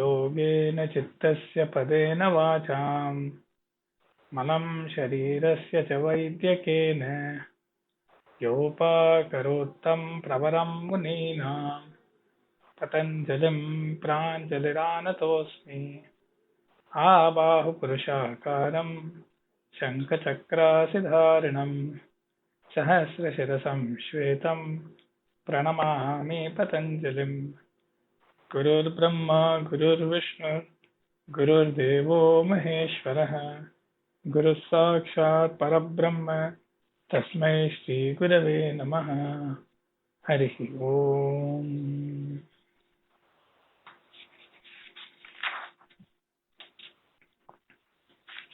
योगेन चित्तस्य पदेन वाचां मलं शरीरस्य च वैद्यकेन योपाकरोत्तं प्रवरं मुनीनां पतञ्जलिं प्राञ्जलिरानतोऽस्मि आबाहुपुरुषाकारं शङ्खचक्रासिधारिणं सहस्रशिरसं श्वेतं प्रणमामि पतञ्जलिं गुरुर्ब्रह्मा गुरुर्विष्णु गुरुर्देवो महेश्वरः गुरुः साक्षात् परब्रह्म तस्मै श्रीगुरवे नमः हरिः ओम्.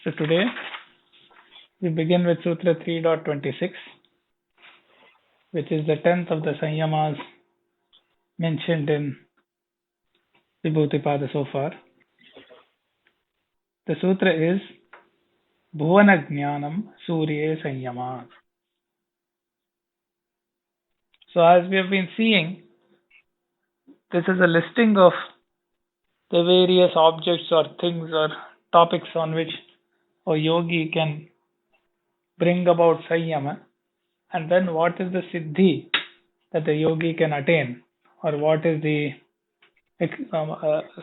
So today we begin with Sutra 3.26, which is the 10th of the saṃyamas mentioned in Vibhutipada so far. The sutra is bhuvanajñānaṃ sūrye saṃyamāt. So as we have been seeing, this is a listing of the various objects or things or topics on which a yogi can bring about saṃyama, and then what is the siddhi that the yogi can attain, or what is the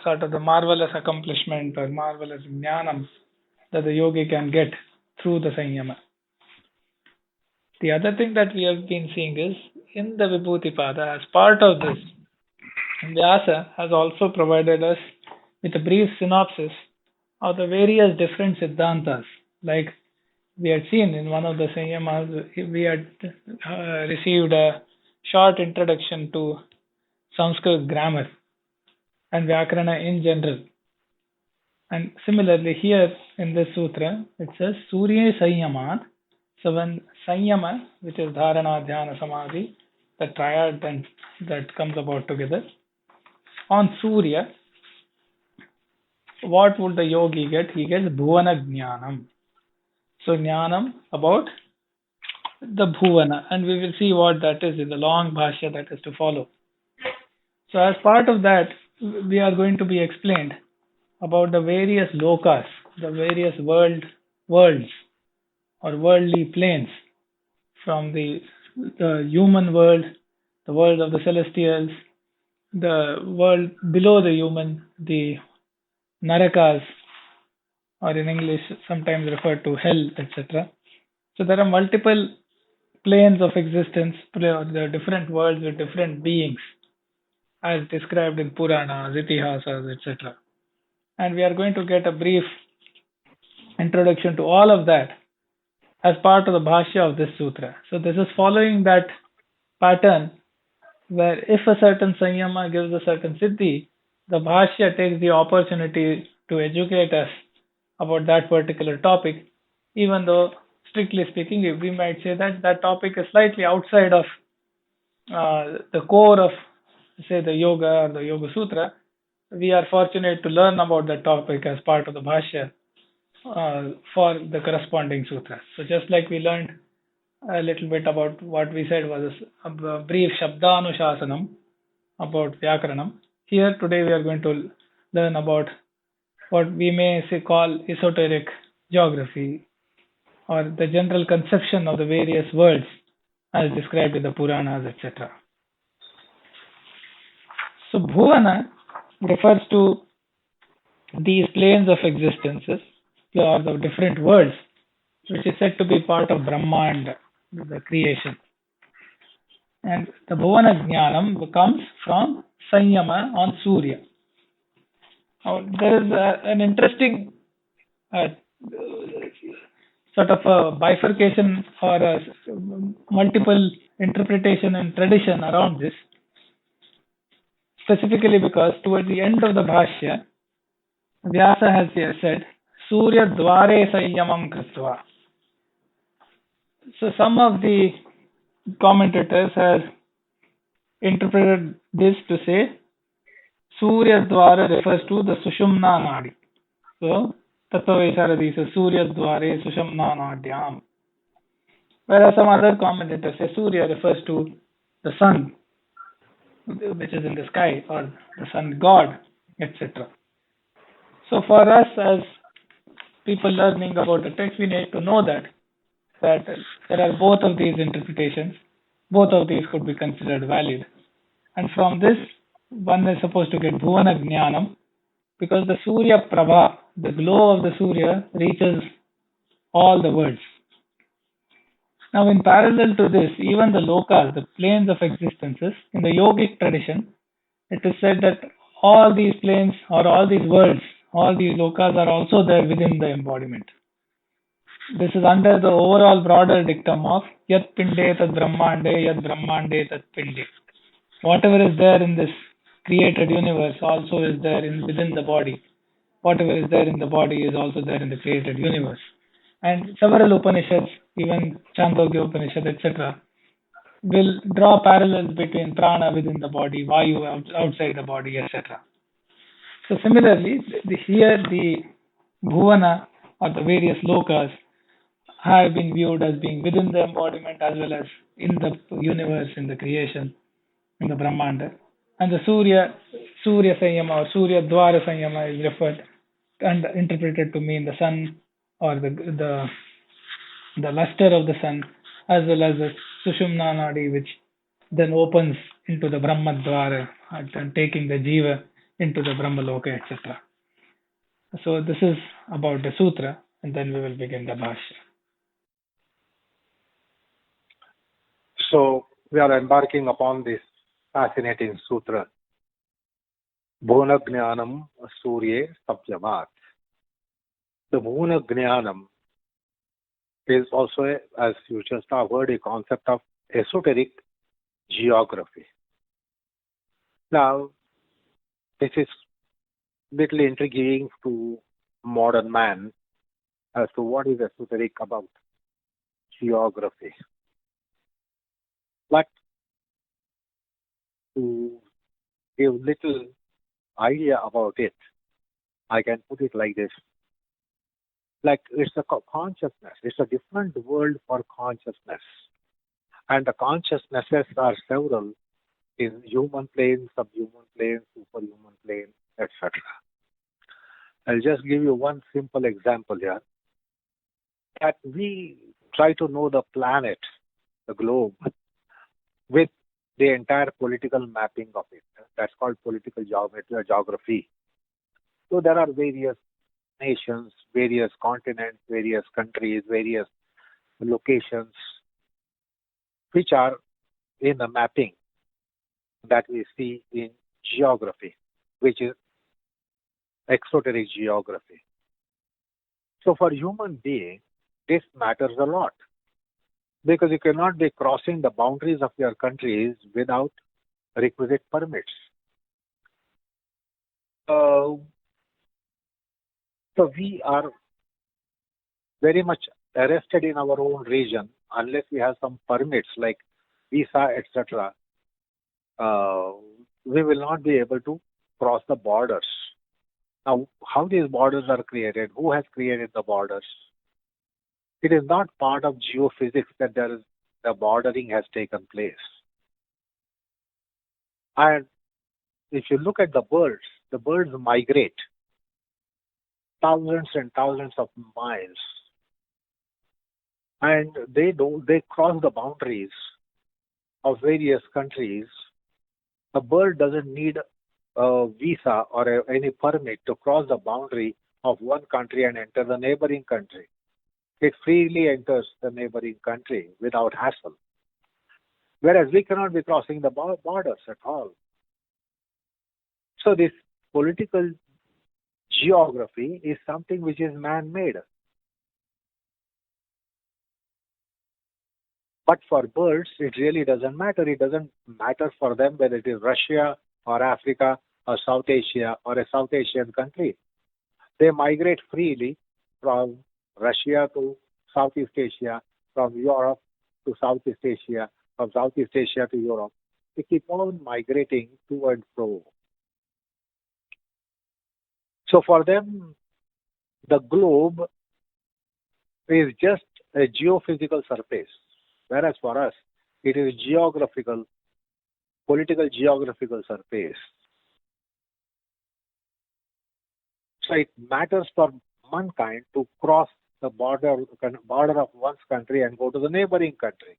sort of the marvelous accomplishment or marvelous jnanam that the yogi can get through the saṃyama. The other thing that we have been seeing is in the Vibhutipada, as part of this, Vyasa has also provided us with a brief synopsis of the various different siddhantas. Like we had seen in one of the saṃyamas, we had received a short introduction to Sanskrit grammar and Vyakarana in general. And similarly here in this sutra, it says sūrye saṃyamāt. So when saṃyama, which is dharana, dhyana, samadhi, the triad that comes about together, on Surya, what would the yogi get? He gets bhuvanajñānaṃ. So jnanam about the bhuvana, and we will see what that is in the long bhashya that is to follow. So as part of that, we are going to be explained about the various lokas, the various worlds or worldly planes, from the human world, the world of the celestials, the world below the human, the narakas, or in English sometimes referred to hell, etc. So there are multiple planes of existence, there are different worlds with different beings, as described in Puranas, Itihasas, etc. And we are going to get a brief introduction to all of that as part of the bhashya of this sutra. So this is following that pattern where if a certain saṃyama gives a certain siddhi, the bhashya takes the opportunity to educate us about that particular topic, even though strictly speaking we might say that that topic is slightly outside of the core of, say, the yoga or the yoga sutra. We are fortunate to learn about that topic as part of the bhashya for the corresponding sutra. So just like we learned a little bit about what we said was a brief shabdanushāsanam about Vyakaranam, here today we are going to learn about what we may say call esoteric geography, or the general conception of the various worlds as described in the Puranas, etc. So bhuvana refers to these planes of existences, or the different worlds, which is said to be part of Brahmanda, the creation. And the bhuvanajñānaṃ comes from saṃyama on Surya. Now, there is an interesting sort of a bifurcation or a multiple interpretation and tradition around this, specifically because towards the end of the bhashya, Vyasa has said, Surya dvare saṃyamam kritva. So some of the commentators have interpreted this to say Surya dvara refers to the Sushumna Nadi. So Tattva-Vaisaradi says Surya dvare Sushumna Nadyam. Whereas some other commentators say Surya refers to the sun, which is in the sky, or the sun god, etc. So for us as people learning about the text, we need to know that there are both of these interpretations. Both of these could be considered valid. And from this, one is supposed to get bhuvanajñānaṃ, because the Surya Prabha, the glow of the Surya, reaches all the worlds. Now, in parallel to this, even the lokas, the planes of existences, in the yogic tradition, it is said that all these planes or all these worlds, all these lokas are also there within the embodiment. This is under the overall broader dictum of Yat Pinde Tat Brahmande, Yat Brahmande Tat Pinde. Whatever is there in this created universe also is there within the body. Whatever is there in the body is also there in the created universe. And several Upanishads, even Chandogya Upanishad, etc., will draw parallels between prana within the body, vayu outside the body, etc. So similarly, here the bhuvana or the various lokas have been viewed as being within the embodiment as well as in the universe, in the creation, in the Brahmanda. And the Surya Saṃyamāt or Surya Dvara Saṃyamāt is referred and interpreted to mean the sun or the luster of the sun, as well as the Sushumna Nadi, which then opens into the Brahma Dvara and taking the Jiva into the Brahma Loka, etc. So this is about the Sutra, and then we will begin the Bhashya. So we are embarking upon this fascinating sutra, bhuvanajñānaṃ sūrye saṃyamāt. The bhuvanajñānaṃ is also, as you just have heard, a concept of esoteric geography. Now, this is little intriguing to modern man as to what is esoteric about geography. But to give little idea about it, I can put it like this. Like it's a consciousness. It's a different world for consciousness. And the consciousnesses are several in human plane, subhuman plane, superhuman plane, etc. I'll just give you one simple example here. That we try to know the planet, the globe, with the entire political mapping of it. That's called political geometry or geography. So there are various nations, various continents, various countries, various locations, which are in the mapping that we see in geography, which is exoteric geography. So for human being, this matters a lot, because you cannot be crossing the boundaries of your countries without requisite permits. So we are very much arrested in our own region unless we have some permits like visa, etc. We will not be able to cross the borders. Now, how these borders are created? Who has created the borders? It is not part of geophysics that the bordering has taken place. And if you look at the birds migrate thousands and thousands of miles, and they cross the boundaries of various countries. A bird doesn't need a visa or any permit to cross the boundary of one country and enter the neighboring country. It freely enters the neighboring country without hassle. Whereas we cannot be crossing the borders at all. So this political geography is something which is man-made. But for birds, it really doesn't matter. It doesn't matter for them whether it is Russia or Africa or South Asia or a South Asian country. They migrate freely from Russia to Southeast Asia, from Europe to Southeast Asia, from Southeast Asia to Europe. They keep on migrating to and fro. So for them, the globe is just a geophysical surface, whereas for us, it is political geographical surface. So it matters for mankind to cross the border of one's country and go to the neighboring country.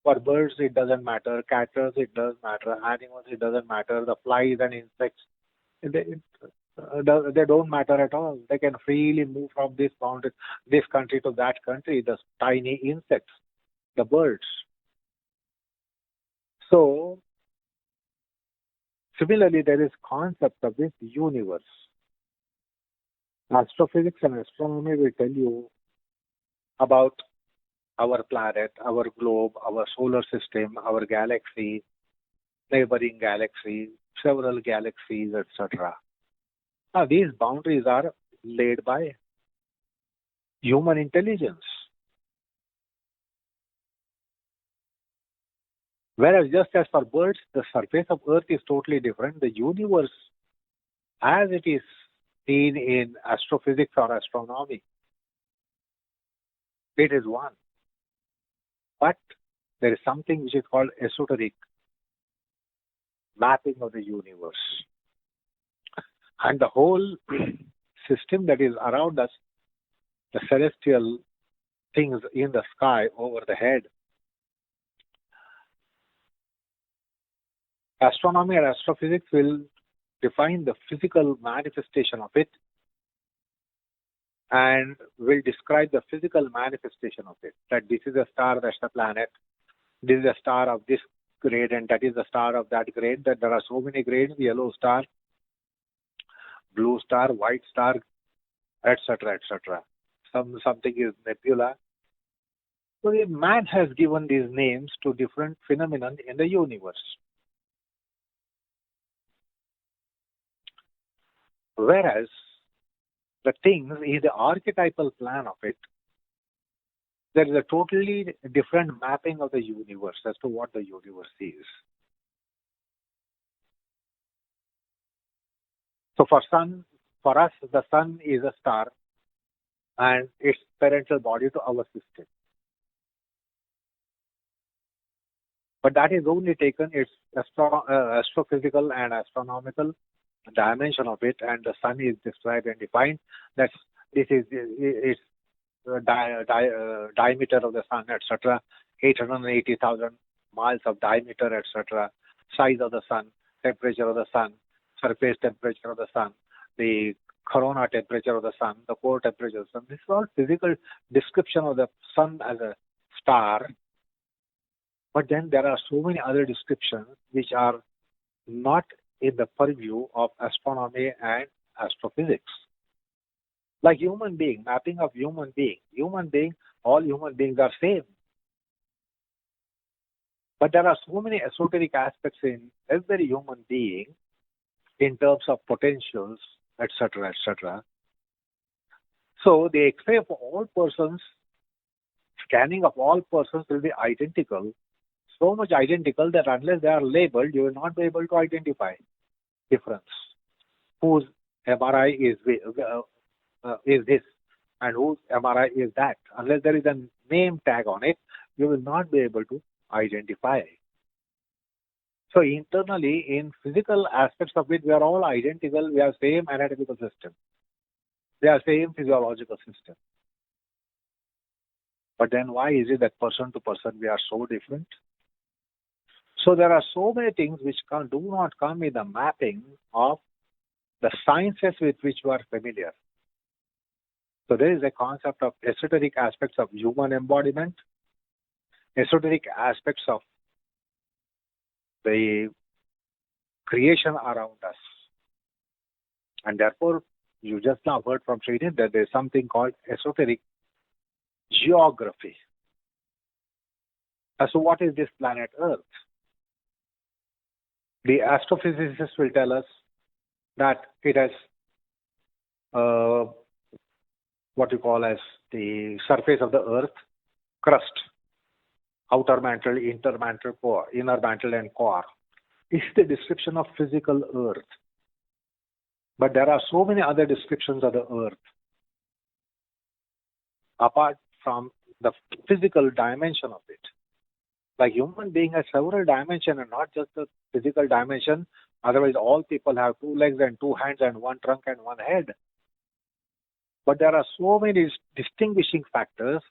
For birds, it doesn't matter. Cattle, it does matter. Animals, it doesn't matter. The flies and insects, they don't matter at all. They can freely move from this boundary, this country to that country. The tiny insects, the birds. So similarly, there is concept of this universe. Astrophysics and astronomy will tell you about our planet, our globe, our solar system, our galaxy, neighboring galaxy, several galaxies, etc. Now, these boundaries are laid by human intelligence. Whereas just as for birds, the surface of Earth is totally different. The universe, as it is seen in astrophysics or astronomy, it is one. But there is something which is called esoteric mapping of the universe. And the whole system that is around us, the celestial things in the sky over the head, astronomy and astrophysics will define the physical manifestation of it and will describe the physical manifestation of it. That this is a star, that's a planet. This is a star of this grade and that is a star of that grade. That there are so many grades, yellow star, blue star, white star, etc., etc. Something is nebula. So man has given these names to different phenomena in the universe. Whereas the things is the archetypal plan of it. There is a totally different mapping of the universe as to what the universe is. So for us, the sun is a star and its parental body to our system. But that is only taken its astrophysical and astronomical dimension of it, and the sun is described and defined. That this is its diameter of the sun, etc. 880,000 miles of diameter, etc. Size of the sun, temperature of the sun, surface temperature of the sun, the corona temperature of the sun, the core temperature of the sun. This is all physical description of the sun as a star. But then there are so many other descriptions which are not in the purview of astronomy and astrophysics. Like human being, mapping of human being. All human beings are same. But there are so many esoteric aspects in every human being in terms of potentials, etc., etc. So the X-ray of all persons, scanning of all persons will be identical. So much identical that unless they are labeled, you will not be able to identify difference. Whose MRI is this and whose MRI is that. Unless there is a name tag on it, you will not be able to identify. So internally, in physical aspects of it, we are all identical. We have same anatomical system. We have same physiological system. But then why is it that person to person we are so different? So there are so many things which do not come in the mapping of the sciences with which we are familiar. So there is a concept of esoteric aspects of human embodiment, esoteric aspects of the creation around us. And therefore, you just now heard from Srineet that there is something called esoteric geography. So what is this planet Earth? The astrophysicists will tell us that it has what you call as the surface of the Earth, crust, outer mantle, intermantle, core, inner mantle and core. This is the description of physical Earth. But there are so many other descriptions of the Earth apart from the physical dimension of it. Like human being has several dimensions and not just the physical dimension. Otherwise, all people have 2 legs and 2 hands and 1 trunk and 1 head. But there are so many distinguishing factors,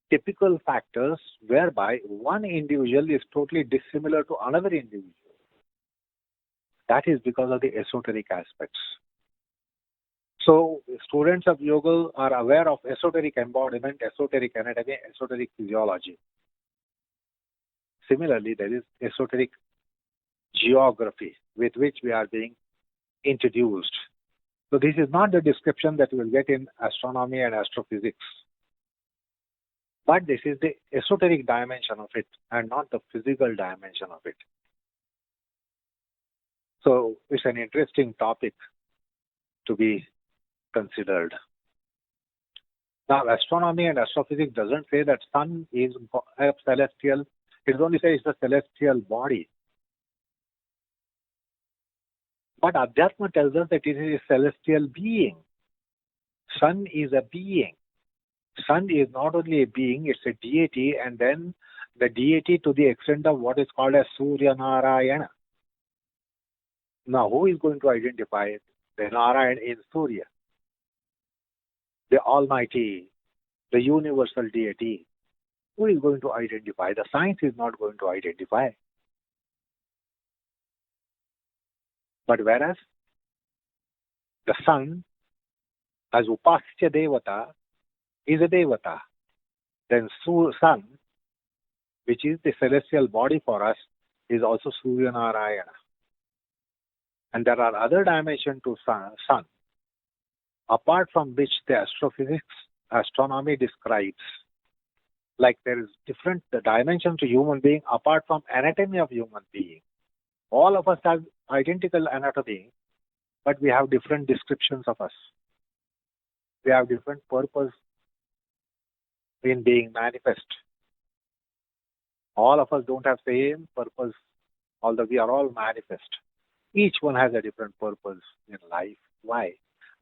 typical factors, whereby one individual is totally dissimilar to another individual. That is because of the esoteric aspects. So students of yoga are aware of esoteric embodiment, esoteric anatomy, esoteric physiology. Similarly, there is esoteric geography with which we are being introduced. So this is not the description that you will get in astronomy and astrophysics. But this is the esoteric dimension of it and not the physical dimension of it. So it's an interesting topic to be considered. Now, astronomy and astrophysics doesn't say that sun is a celestial. It only says it's a celestial body. But Adhyatma tells us that it is a celestial being. Sun is a being. Sun is not only a being, it's a deity, and then the deity to the extent of what is called as Surya-Narayana. Now, who is going to identify it? The Narayan is Surya, the Almighty, the universal deity. Who is going to identify? The science is not going to identify. But whereas the sun, as Upasya Devata, is a Devata, then sun, which is the celestial body for us, is also Surya Narayana. And there are other dimensions to sun, apart from which the astrophysics, astronomy describes. Like there is different dimension to human being apart from anatomy of human being. All of us have identical anatomy, but we have different descriptions of us. We have different purpose in being manifest. All of us don't have same purpose, although we are all manifest. Each one has a different purpose in life. Why?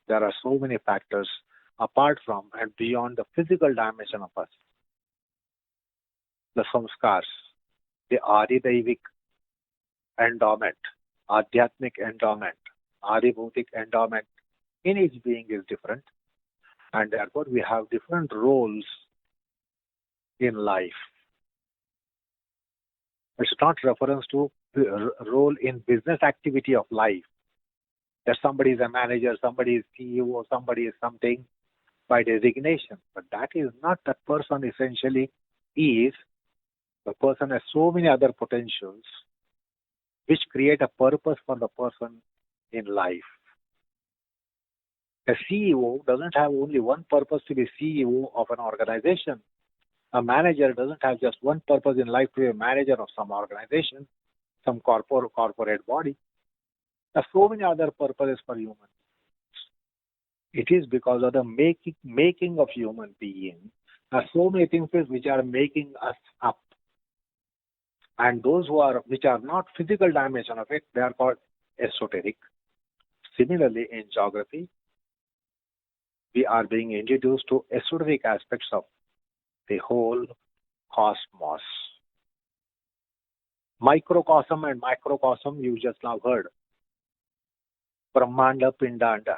There are so many factors apart from and beyond the physical dimension of us. The samskars, the adidaivic endowment, adhyatmic endowment, adibhutic endowment in each being is different, and therefore we have different roles in life. It's not reference to role in business activity of life. That somebody is a manager, somebody is CEO, somebody is something by designation. But that is not that person essentially is. The person has so many other potentials which create a purpose for the person in life. A CEO doesn't have only one purpose to be CEO of an organization. A manager doesn't have just one purpose in life to be a manager of some organization, some corporate body. There are so many other purposes for humans. It is because of the making of human being. There are so many things which are making us up. And those which are not physical dimension of it, they are called esoteric. Similarly, in geography, we are being introduced to esoteric aspects of the whole cosmos. Microcosm and macrocosm, you just now heard. Brahmanda, Pindanda.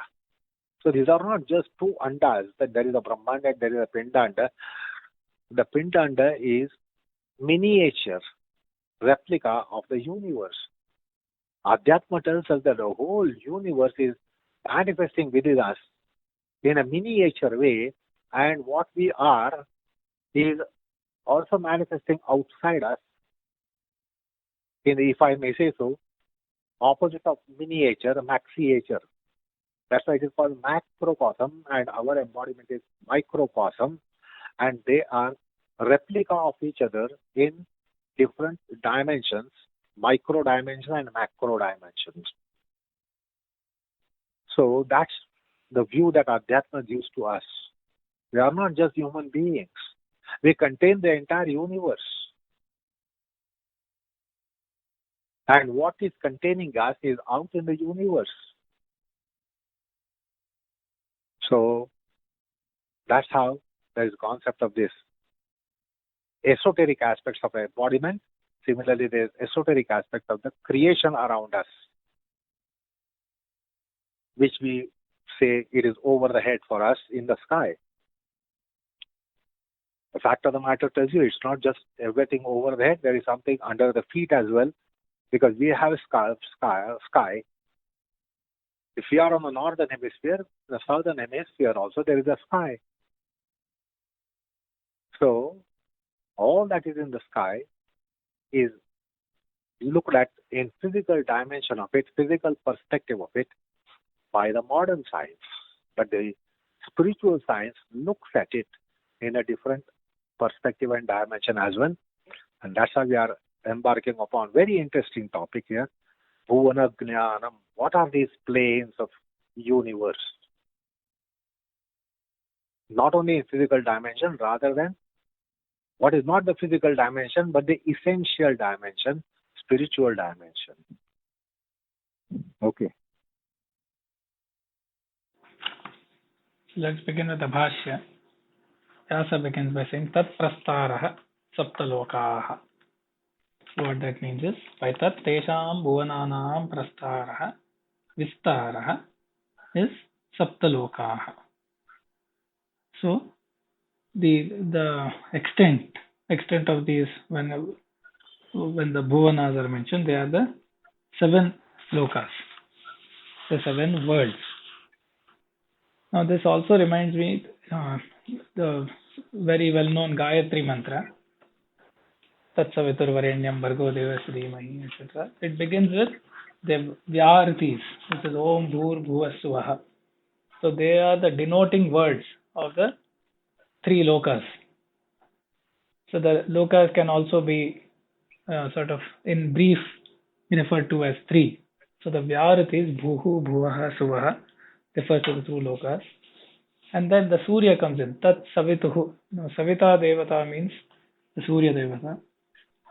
So these are not just two andas, that there is a Brahmanda and there is a Pindanda. The Pindanda is miniature replica of the universe. Adhyatma tells us that the whole universe is manifesting within us in a miniature way, and what we are is also manifesting outside us in, if I may say so, opposite of miniature, maxiature. That's why it is called macrocosm, and our embodiment is microcosm, and they are replica of each other in different dimensions, micro dimension and macro dimensions. So that's the view that Adhyatma gives to us. We are not just human beings. We contain the entire universe. And what is containing us is out in the universe. So that's how there is a concept of this esoteric aspects of embodiment. Similarly, there is esoteric aspect of the creation around us, which we say it is over the head for us in the sky. The fact of the matter tells you it's not just everything over the head. There is something under the feet as well, because we have sky. If we are on the northern hemisphere, the southern hemisphere also there is a sky. So all that is in the sky is looked at in physical dimension of it, physical perspective of it by the modern science. But the spiritual science looks at it in a different perspective and dimension as well. And that's why we are embarking upon very interesting topic here. Bhuvanajñānaṃ. What are these planes of universe? Not only in physical dimension, rather than what is not the physical dimension, but the essential dimension, spiritual dimension. Okay. Let's begin with the Bhashya. Vyasa begins by saying Tat prastaraha saptalokaha. What that means is, by tat tesham bhuvanānaṃ prastaraha vistaraha is saptalokaha. So the extent of these, when the bhuvanas are mentioned, they are the 7 lokas, the 7 worlds. Now this also reminds me the very well-known Gayatri mantra, Tat Saviturvarenyam Bhargo Devasya Dhimahi, etc. It begins with the Vyartis, which is Om Bhur Bhuvah Swaha. So they are the denoting words of the 3 lokas. So the lokas can also be sort of in brief referred to as 3. So the Vyartis, Bhuhu, Bhuvaha, Suvaha, refers to the 2 lokas. And then the Surya comes in, Tat Savituhu. Now, Savita Devata means the Surya Devata,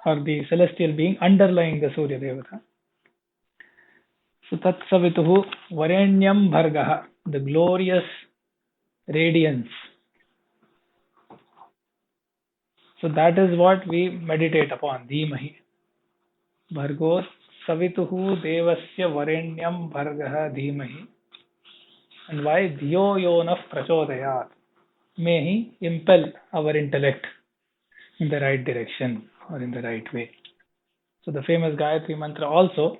or the celestial being underlying the Surya Devata. So Tat Savituhu Varenyam Bhargaha, the glorious radiance. So that is what we meditate upon, Dhimahi. Bhargo Savituhu Devasya Varenyam Bhargaha Dhimahi. And why? Dhiyo yonah prachodayat. May he impel our intellect in the right direction or in the right way. So the famous Gayatri mantra also,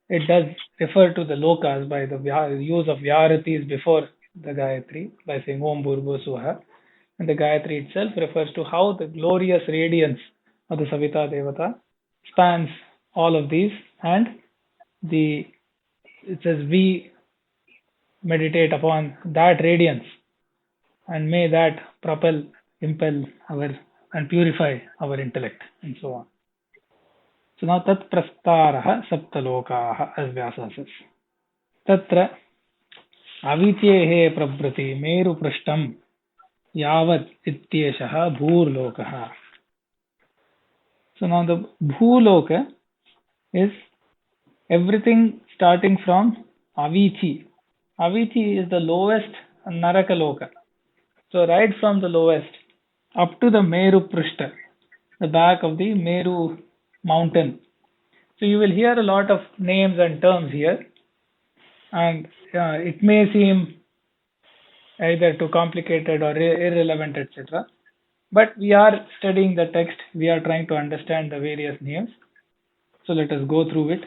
it does refer to the lokas by the use of Vyaratis before the Gayatri, by saying Om Bhurgo Swaha. And the Gayatri itself refers to how the glorious radiance of the Savita Devata spans all of these, and it says we meditate upon that radiance, and may that impel and purify our intellect, and so on. So now tat prastaraha saptalokaha, as Vyasa says. Tatra avityehe prabrati meru prashtam yavat ityeshaha bhurlokaha. So now the bhuloka is everything starting from Avici. Avici is the lowest naraka loka. So right from the lowest up to the Meru Prishta, the back of the Meru mountain. So you will hear a lot of names and terms here, and it may seem either too complicated or irrelevant, etc. But we are studying the text, we are trying to understand the various names. So let us go through it.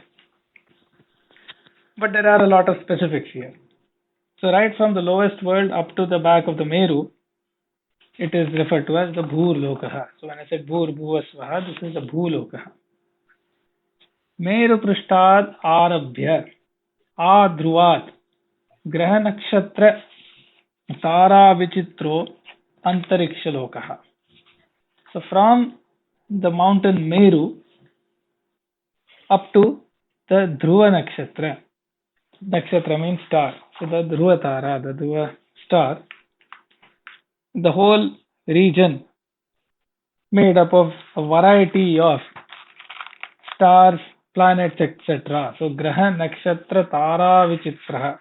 But there are a lot of specifics here. So right from the lowest world up to the back of the Meru, it is referred to as the Bhur Lokaha. So when I said Bhur Bhuva Swaha, this is the Bhu Lokaha. Meru Prishtad Arabhya Adhruvat Graha Nakshatra Tara Vichitro Antariksha Lokaha. So from the mountain Meru up to the Dhruva Nakshatra. Nakshatra means star. So the Dhruva Tara, the Dhruva star, the whole region made up of a variety of stars, planets, etc. So Graha Nakshatra Tara Vichitraha.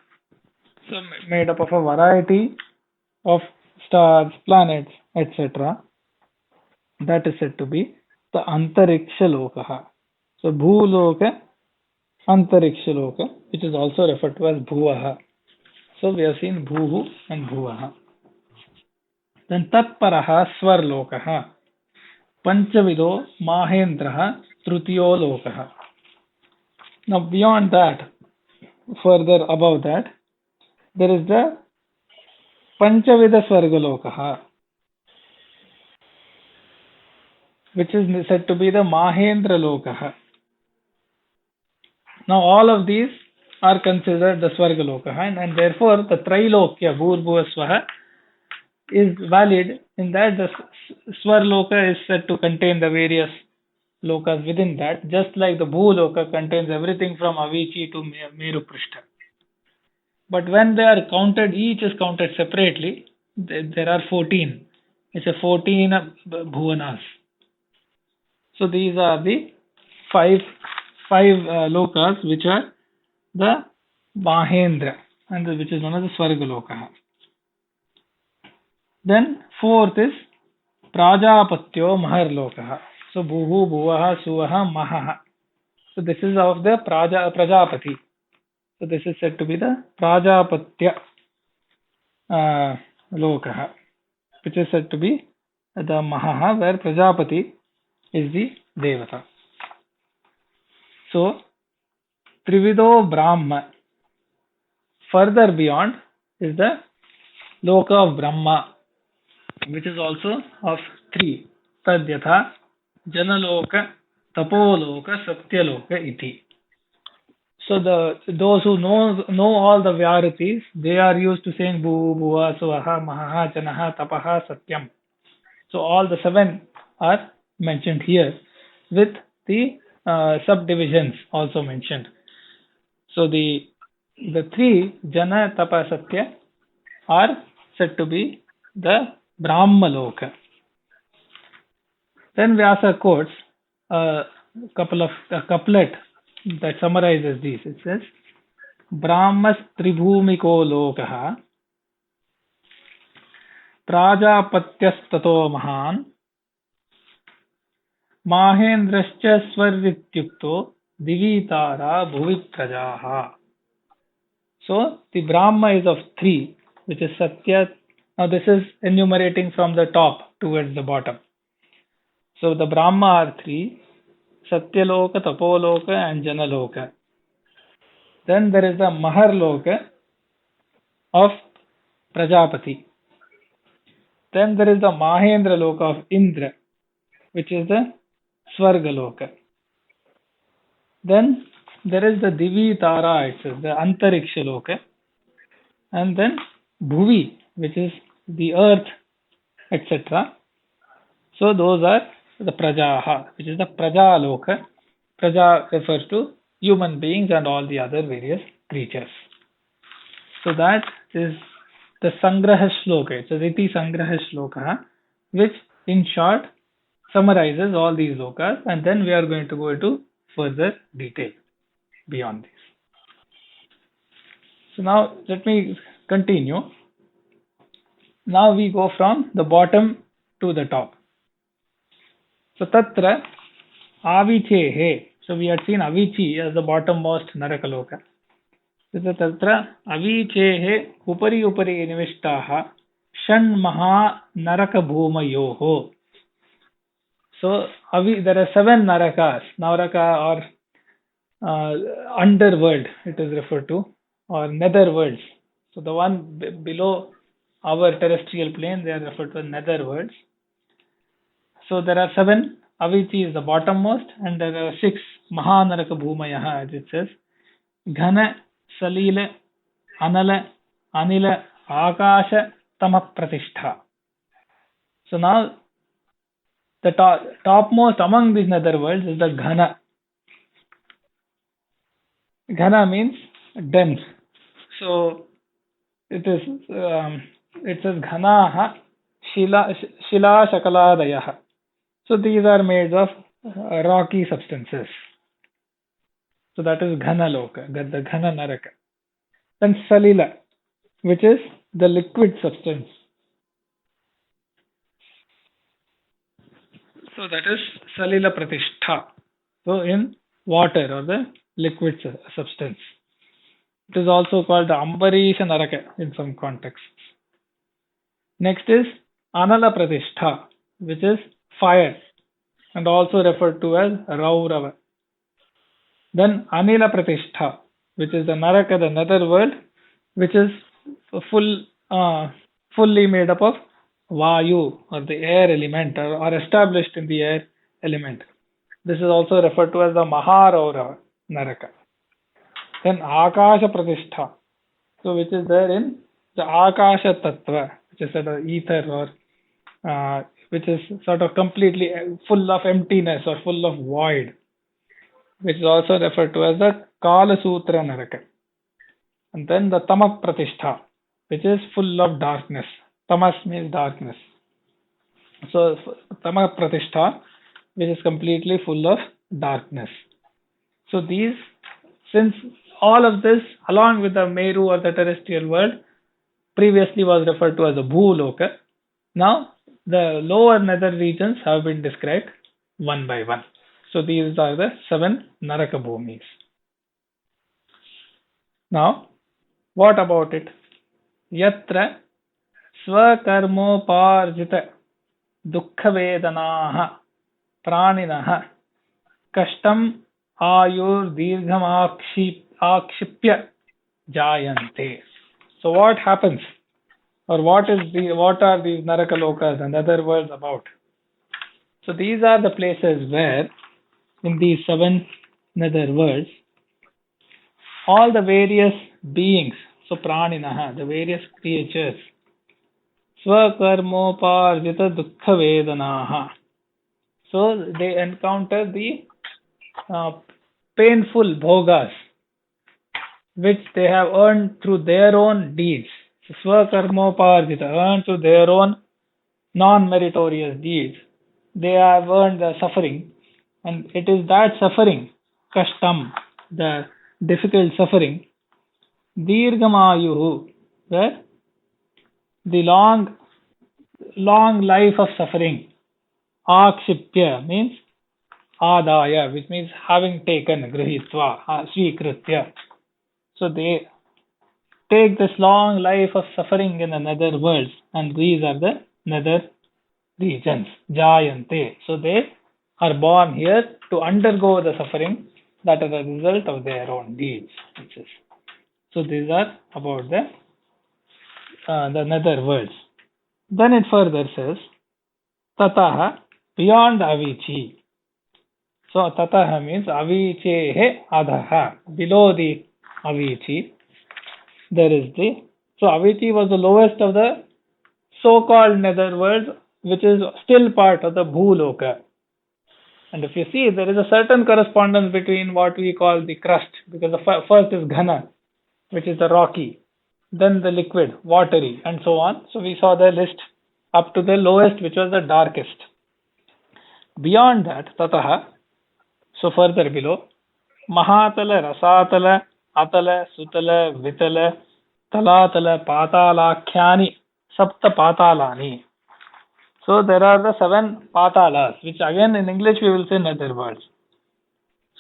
So made up of a variety of stars, planets, etc. That is said to be the Antariksha Lokaha. So Bhuloka, Antariksha Loka, which is also referred to as Bhuvaha. So we have seen Bhuhu and Bhuvaha. Then Tatparaha Swarlokaha. Panchavido Mahendraha Trutiyo Lokaha. Now beyond that, further above that, there is the Panchavida Swargalokaha, which is said to be the Mahendra Lokaha. Now all of these are considered the Swargalokaha, and therefore the Trailokya Bhurbhuvasvaha is valid in that the Swarloka is said to contain the various lokas within that, just like the Bhuloka contains everything from Avici to Meru Prishta. But when they are counted, each is counted separately. There are 14. It's a 14 bhuvanas. So these are the five lokas which are the Mahendra, and which is known as the Swargaloka. Then fourth is Prajapatyo Maharlokaha. So Bhuhu, Bhuvaha, Suvaha, Mahaha. So this is of the Prajapati. So this is said to be the Prajapatya Lokaha, which is said to be the Mahaha, where Prajapati is the Devata. So Trivido Brahma, further beyond, is the Loka of Brahma, which is also of three. Tadyatha, Janaloka, Tapoloka, Satyaloka iti. So those who know all the Vyaritis, they are used to saying Bhu, Bhuva, Suvaha, Mahaha, Janaha, Tapaha, Satyam. So all the seven are mentioned here, with the subdivisions also mentioned. So the three, Jana, Tapa, Satya, are said to be the Brahma Loka. Then Vyasa quotes a couplet that summarizes these. It says, Brahmas Tribhumiko Lokaha Prajapatyastato Mahan Mahendrascha Swarrityukto Divitara Bhuviprajaha. So the Brahma is of three, which is Satya. Now this is enumerating from the top towards the bottom. So the Brahma are three: Satyaloka, Tapoloka, and Janaloka. Then there is the Maharloka of Prajapati. Then there is the Mahendra Loka of Indra, which is the Swargaloka. Then there is the Divi Tara, it says, the Antariksha Loka. And then Bhuvi, which is the earth, etc. So those are the Prajaha, which is the Prajaloka. Praja refers to human beings and all the other various creatures. So that is the Sangraha Shloka. It's a Riti Sangraha Shloka, which in short summarizes all these lokas, and then we are going to go into further detail beyond this. So now let me continue. Now we go from the bottom to the top. So Tatra Avichehe. So we had seen Avichi as the bottommost Narakaloka. So Tatra Avichehe Upari Upari Nivishtaha Shan Maha Naraka Bhumayoho. So there are seven Narakas. Naraka or underworld it is referred to, or netherworlds. So the one below our terrestrial plane, they are referred to as netherworlds. So there are seven. Avichi is the bottommost, and there are six Mahanaraka Bhumayaha, as it says. Ghana, Salila, Anala, Anila, Akasha, Tama Pratishtha. So now the topmost among these netherworlds is the Ghana. Ghana means dense. So it says Ghanaha Shila Shakaladayah. So these are made of rocky substances. So that is Ghana Loka, the Ghana Naraka. Then Salila, which is the liquid substance. So that is Salila Pratishtha. So in water, or the liquid substance. It is also called the Ambarisha Naraka in some contexts. Next is Anala Pratishtha, which is fire and also referred to as Raurava. Then Anila Pratishtha, which is the Naraka, the netherworld, which is fully made up of Vayu, or the air element, or established in the air element. This is also referred to as the Maharaurava Naraka. Then Akasha Pratishtha, so which is there in the Akasha Tattva, which is sort of ether, or which is sort of completely full of emptiness or full of void, which is also referred to as the Kala Sutra Naraka. And then the Tamak Pratishtha, which is full of darkness. Tamas means darkness. So Tamak Pratishtha, which is completely full of darkness. So these, since all of this, along with the Meru or the terrestrial world, previously was referred to as the Bhuloka, now the lower nether regions have been described one by one. So these are the 7 Naraka Bhumis. Now, what about it? Yatra Swakarmoparjita Dukkhavedanaha Praninaha Kashtam Ayur Dirgham Akshipya Jayante. So what happens? Or what are these Naraka Lokas and other worlds about? So these are the places where, in these 7 nether worlds, all the various beings, so praninaha, the various creatures, swakarmoparjita dukkha vedanaha, so they encounter the painful bhogas which they have earned through their own deeds. So swakarmoparjita, earned through their own non-meritorious deeds. They have earned the suffering, and it is that suffering, kashtam, the difficult suffering, dirghamayuhu, where the long life of suffering, akshipya means adaya, which means having taken, grihitva, svikritya. So they take this long life of suffering in the nether worlds, and these are the nether regions, jayante. So they are born here to undergo the suffering that is a result of their own deeds. So these are about the nether worlds. Then it further says, tataha, beyond Avici. So tataha means avichehe adaha, below the Avici. There is so Avici was the lowest of the so-called nether worlds, which is still part of the Bhuloka. And if you see, there is a certain correspondence between what we call the crust, because the first is Ghana, which is the rocky, then the liquid, watery, and so on. So we saw the list up to the lowest, which was the darkest. Beyond that, tataha, so further below, Mahatala, Rasatala, Atala, Sutala, Vitala, Talatala, Patalakhyani, Sapta Patalani. So there are the 7 patalas, which again in English we will say nether worlds.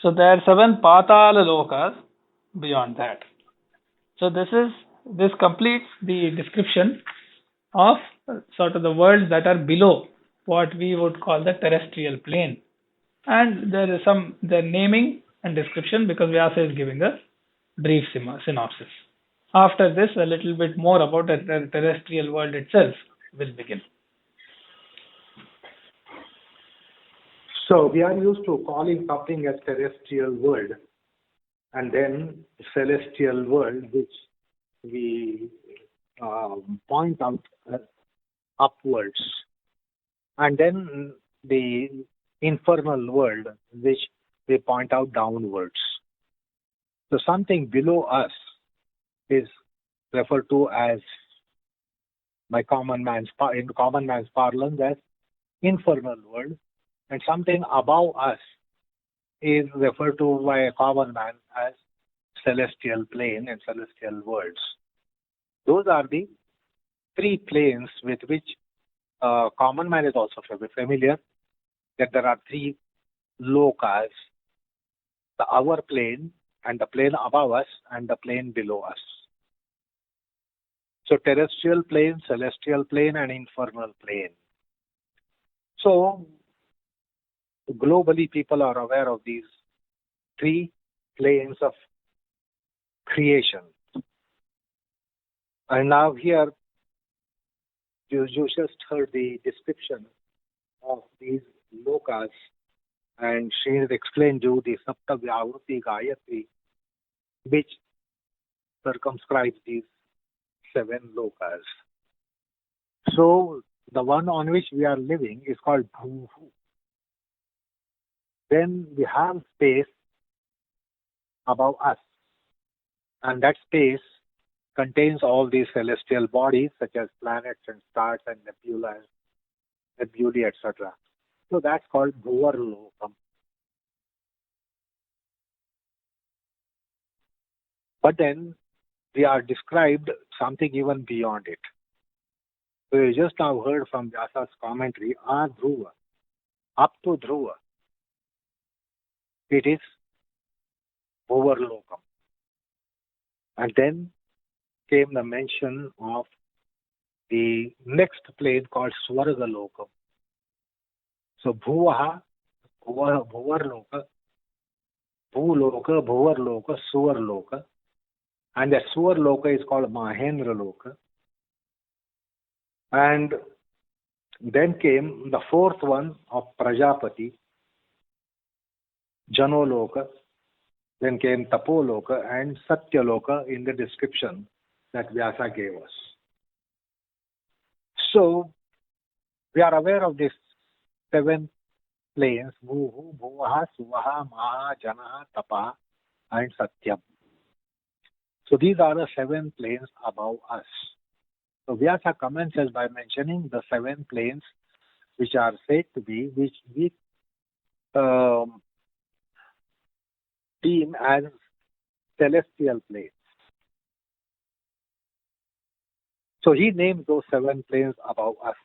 So there are 7 patala lokas beyond that. So this completes the description of sort of the worlds that are below what we would call the terrestrial plane. And there is the naming and description, because Vyasa is giving a brief synopsis. After this, a little bit more about the terrestrial world itself will begin. So we are used to calling something as terrestrial world, and then celestial world, which we point out upwards, and then the infernal world, which we point out downwards. So something below us is referred to as, in common man's parlance, as infernal world, and something above us is referred to by a common man as celestial plane and celestial worlds. Those are the 3 planes with which common man is also familiar, that there are 3 lokas: our plane, and the plane above us and the plane below us. So terrestrial plane, celestial plane, and infernal plane. So globally people are aware of these three planes of creation. And now here you just heard the description of these lokas, and Srineet explained you the Sapta Vyavruti Gayatri, which circumscribes these 7 lokas. So the one on which we are living is called Bhuvu. Then we have space above us, and that space contains all these celestial bodies such as planets and stars and nebulae, etc. So that's called Bhuvarlokam. But then we are described something even beyond it. So you just now heard from Vyasa's commentary, Dhruva, up to Dhruva, it is Bhuvarlokam. And then came the mention of the next plane called Swargalokam. So Bhuvaha, Bhuvarloka, Bhuloka, Bhuvarloka, Suvarloka. And the Suvarloka is called Mahendraloka. And then came the 4th one of Prajapati, Janoloka. Then came Tapoloka and Satyaloka in the description that Vyasa gave us. So we are aware of these 7 planes, Bhuhu, Bhuvaha, Suvaha, Maha, Janaha, Tapa, and Satyam. So these are the 7 planes above us. So Vyasa commences by mentioning the 7 planes which are said to be, which we deem as celestial planes. So he names those 7 planes above us.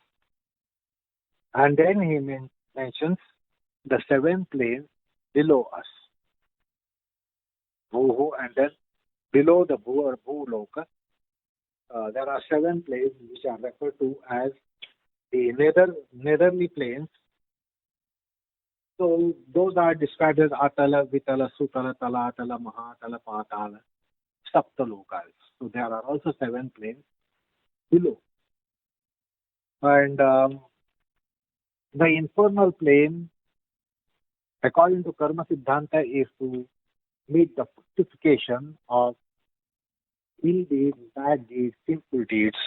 And then he mentions the 7 planes below us. Bhuhu, and then below the Bhuloka, there are 7 planes which are referred to as the netherly planes. So those are described as Atala, Vitala, Sutala, Tala, Atala, Mahatala, Patala, Saptalokas. So there are also 7 planes below. And the infernal plane, according to Karma Siddhanta, is to meet the fructification of ill deeds, bad deeds, sinful deeds.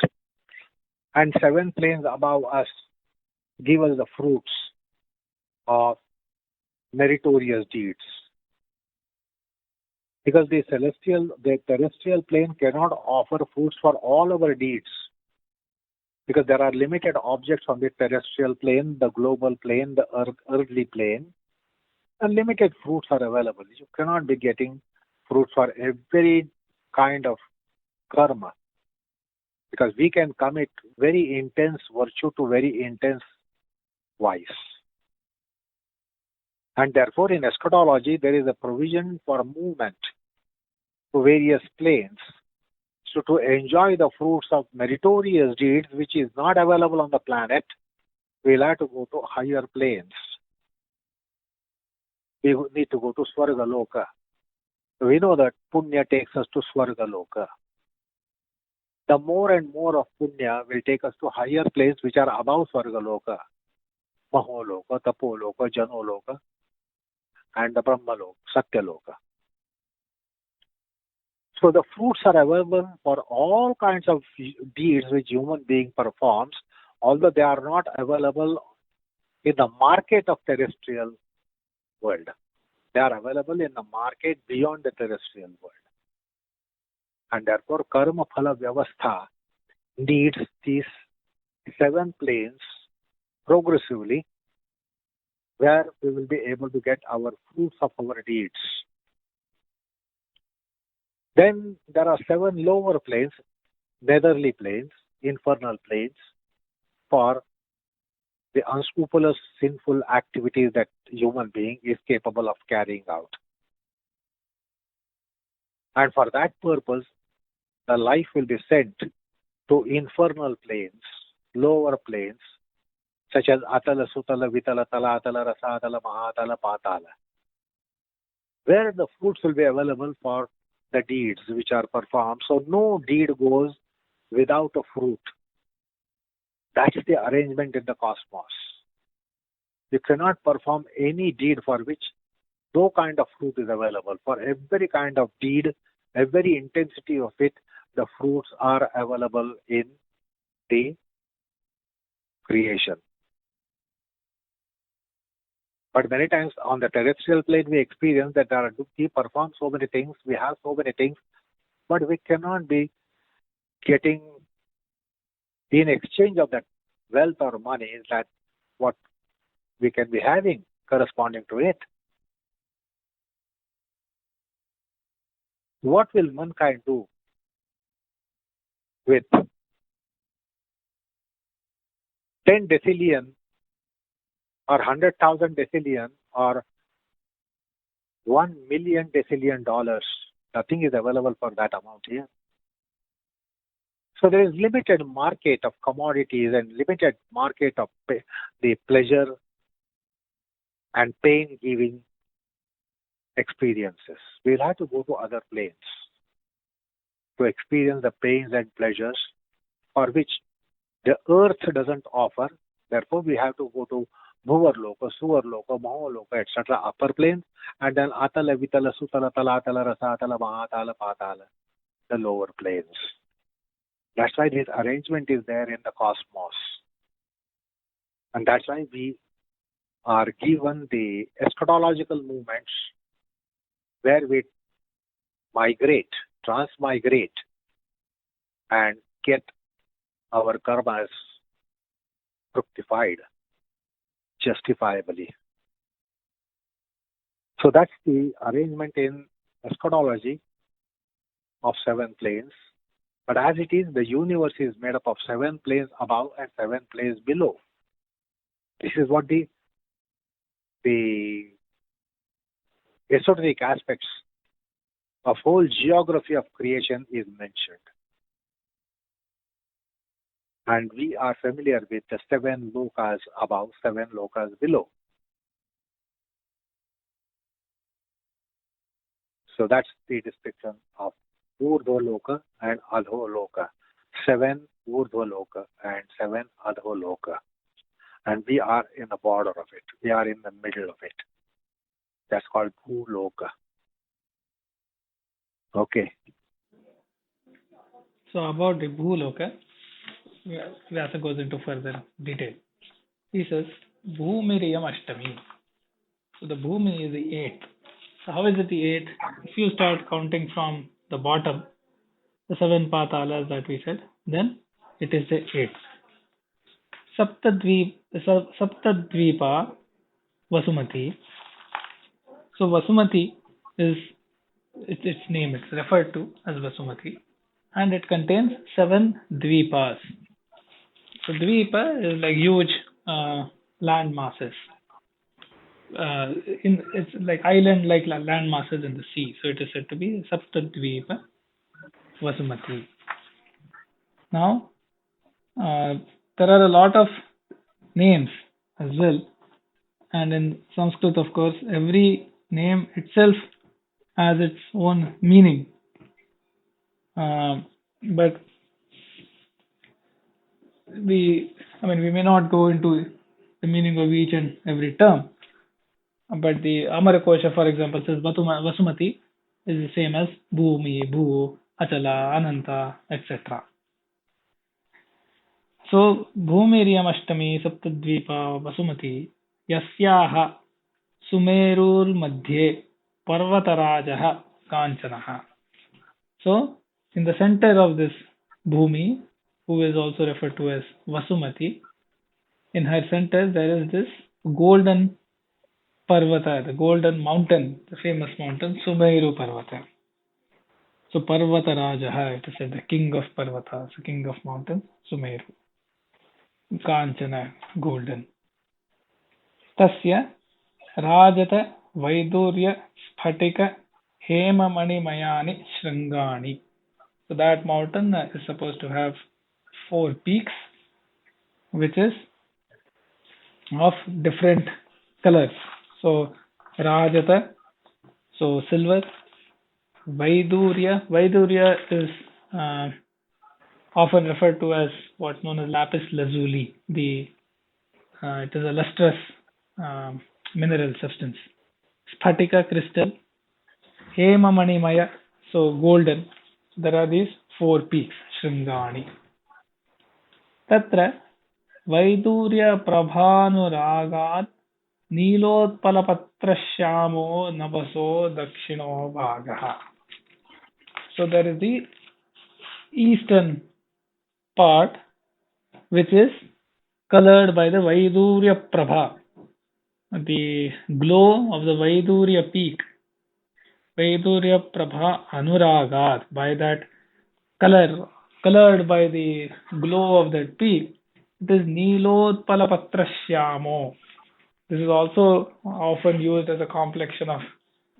And 7 planes above us give us the fruits of meritorious deeds. Because the terrestrial plane cannot offer fruits for all our deeds. Because there are limited objects on the terrestrial plane, the global plane, the earthly plane, and limited fruits are available. You cannot be getting fruits for every kind of karma. Because we can commit very intense virtue to very intense vice. And therefore, in eschatology, there is a provision for movement to various planes. So to enjoy the fruits of meritorious deeds, which is not available on the planet, we'll have to go to higher planes. We need to go to Swargaloka. So we know that Punya takes us to Swargaloka. The more and more of Punya will take us to higher planes which are above Swargaloka. Maholoka, Tapoloka, Janoloka, and the Brahmaloka, Satyaloka. So the fruits are available for all kinds of deeds which human being performs, although they are not available in the market of terrestrial world. They are available in the market beyond the terrestrial world. And therefore, Karma Phala Vyavastha needs these 7 planes progressively, where we will be able to get our fruits of our deeds. Then there are 7 lower planes, netherly planes, infernal planes, for the unscrupulous, sinful activities that human being is capable of carrying out. And for that purpose, the life will be sent to infernal planes, lower planes, such as Atala, Sutala, Vitala, Talatala, Rasatala, Mahatala, Patala, where the fruits will be available for the deeds which are performed. So no deed goes without a fruit. That is the arrangement in the cosmos. You cannot perform any deed for which no kind of fruit is available. For every kind of deed, every intensity of it, the fruits are available in the creation. But many times on the terrestrial plane, we experience that we perform so many things, we have so many things, but we cannot be getting in exchange of that wealth or money, is that what we can be having corresponding to it. What will mankind do with 10 decillion or 100,000 decillion or 1 million decillion dollars? Nothing is available for that amount here. So there is limited market of commodities and limited market of the pleasure and pain-giving experiences. We'll have to go to other planes to experience the pains and pleasures for which the earth doesn't offer. Therefore, we have to go to Bhuvarloka, Suvarloka, Mahaloka, etc., upper planes, and then Atala, Vitala, Sutala, Talatala, Rasatala, Mahatala, Patala, the lower planes. That's why this arrangement is there in the cosmos. And that's why we are given the eschatological movements where we migrate, transmigrate, and get our karmas fructified justifiably. So that's the arrangement in eschatology of 7 planes. But as it is, the universe is made up of 7 planes above and 7 planes below. This is what the esoteric aspects of whole geography of creation is mentioned. And we are familiar with the 7 lokas above, 7 lokas below. So that's the description of Urdhva Loka and Adho Loka. 7 Urdhva Loka and 7 Adho Loka. And we are in the border of it. We are in the middle of it. That's called Bhuloka. Okay. So about the Bhuloka, Vyasa goes into further detail. He says, Bhumiriyam Ashtami. So the Bhumi is the 8th. So how is it the 8th? If you start counting from the bottom, the 7 patalas that we said, then it is the 8th. Saptadvipa Vasumati. So Vasumati is its name, it's referred to as Vasumati, and it contains 7 dvipas. So dvipa is like huge land masses. It's like island-like land masses in the sea. So it is said to be Saptadvipa Vasumati. Now, there are a lot of names as well, and in Sanskrit, of course, every name itself has its own meaning. But we may not go into the meaning of each and every term. But the Amarakosha, for example, says Vasumati is the same as Bhumi, Bhu, Achala, Ananta, etc. So, Bhumiriyam Ashtami Saptadvipa Vasumati Yasyaha Sumerur Madhye Parvatarajaha Kanchanaha. So, in the center of this Bhumi, who is also referred to as Vasumati, in her center there is this golden Parvata, the golden mountain, the famous mountain, Sumeru Parvata. So Parvata Rajaha, it is said, the king of Parvatas, the king of mountains, Sumeru. Kanchana, golden. Tasya Rajata Vaidurya Sphatika Hemamanimanyani Shrangani. So that mountain is supposed to have 4 peaks, which is of different colors. So Rajata, so silver. Vaidurya is often referred to as what's known as lapis lazuli. It is a lustrous mineral substance. Sphatika crystal, Hemamanimaya, so golden. There are these 4 peaks, Shrangani. Tatra Vaidurya Prabhanuragat Nilotpalapatrashyamo Nabaso Dakshino Bhagaha. So there is the eastern part which is colored by the Vaidurya Prabha, the glow of the Vaidurya peak. Vaidurya Prabha Anuragat, by that colored by the glow of that peak, it is Nilotpalapatrashyamo. This is also often used as a complexion of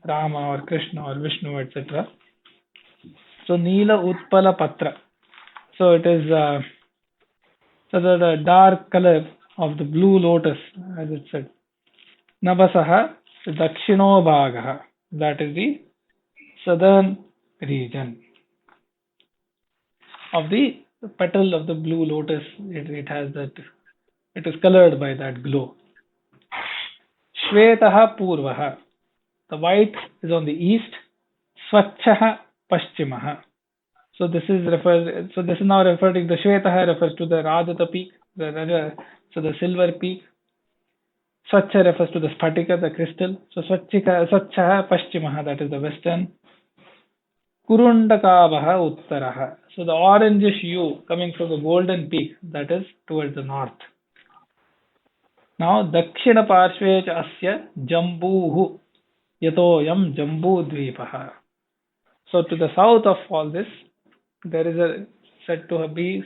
Rama or Krishna or Vishnu, etc. So Nila Utpala Patra. So it is the dark color of the blue lotus, as it said. Nabasaha Dakshino Bhagaha. That is the southern region of the petal of the blue lotus. It has that. It is colored by that glow. Shvetaha Purvaha. The white is on the east. Swachhaha Pashchimaha. So this is now referring, the Shvetaha refers to the Rajata peak, the silver peak. Swachha refers to the Sphatika, the crystal. So Swachhaha Pashchimaha, that is the western. Kurundakavaha Uttaraha. So the orangish hue coming from the golden peak, that is towards the north. Now Dakshina Parshve Asya Jambuhu Yatoyam Jambudvipa. So to the south of all this, there is said to be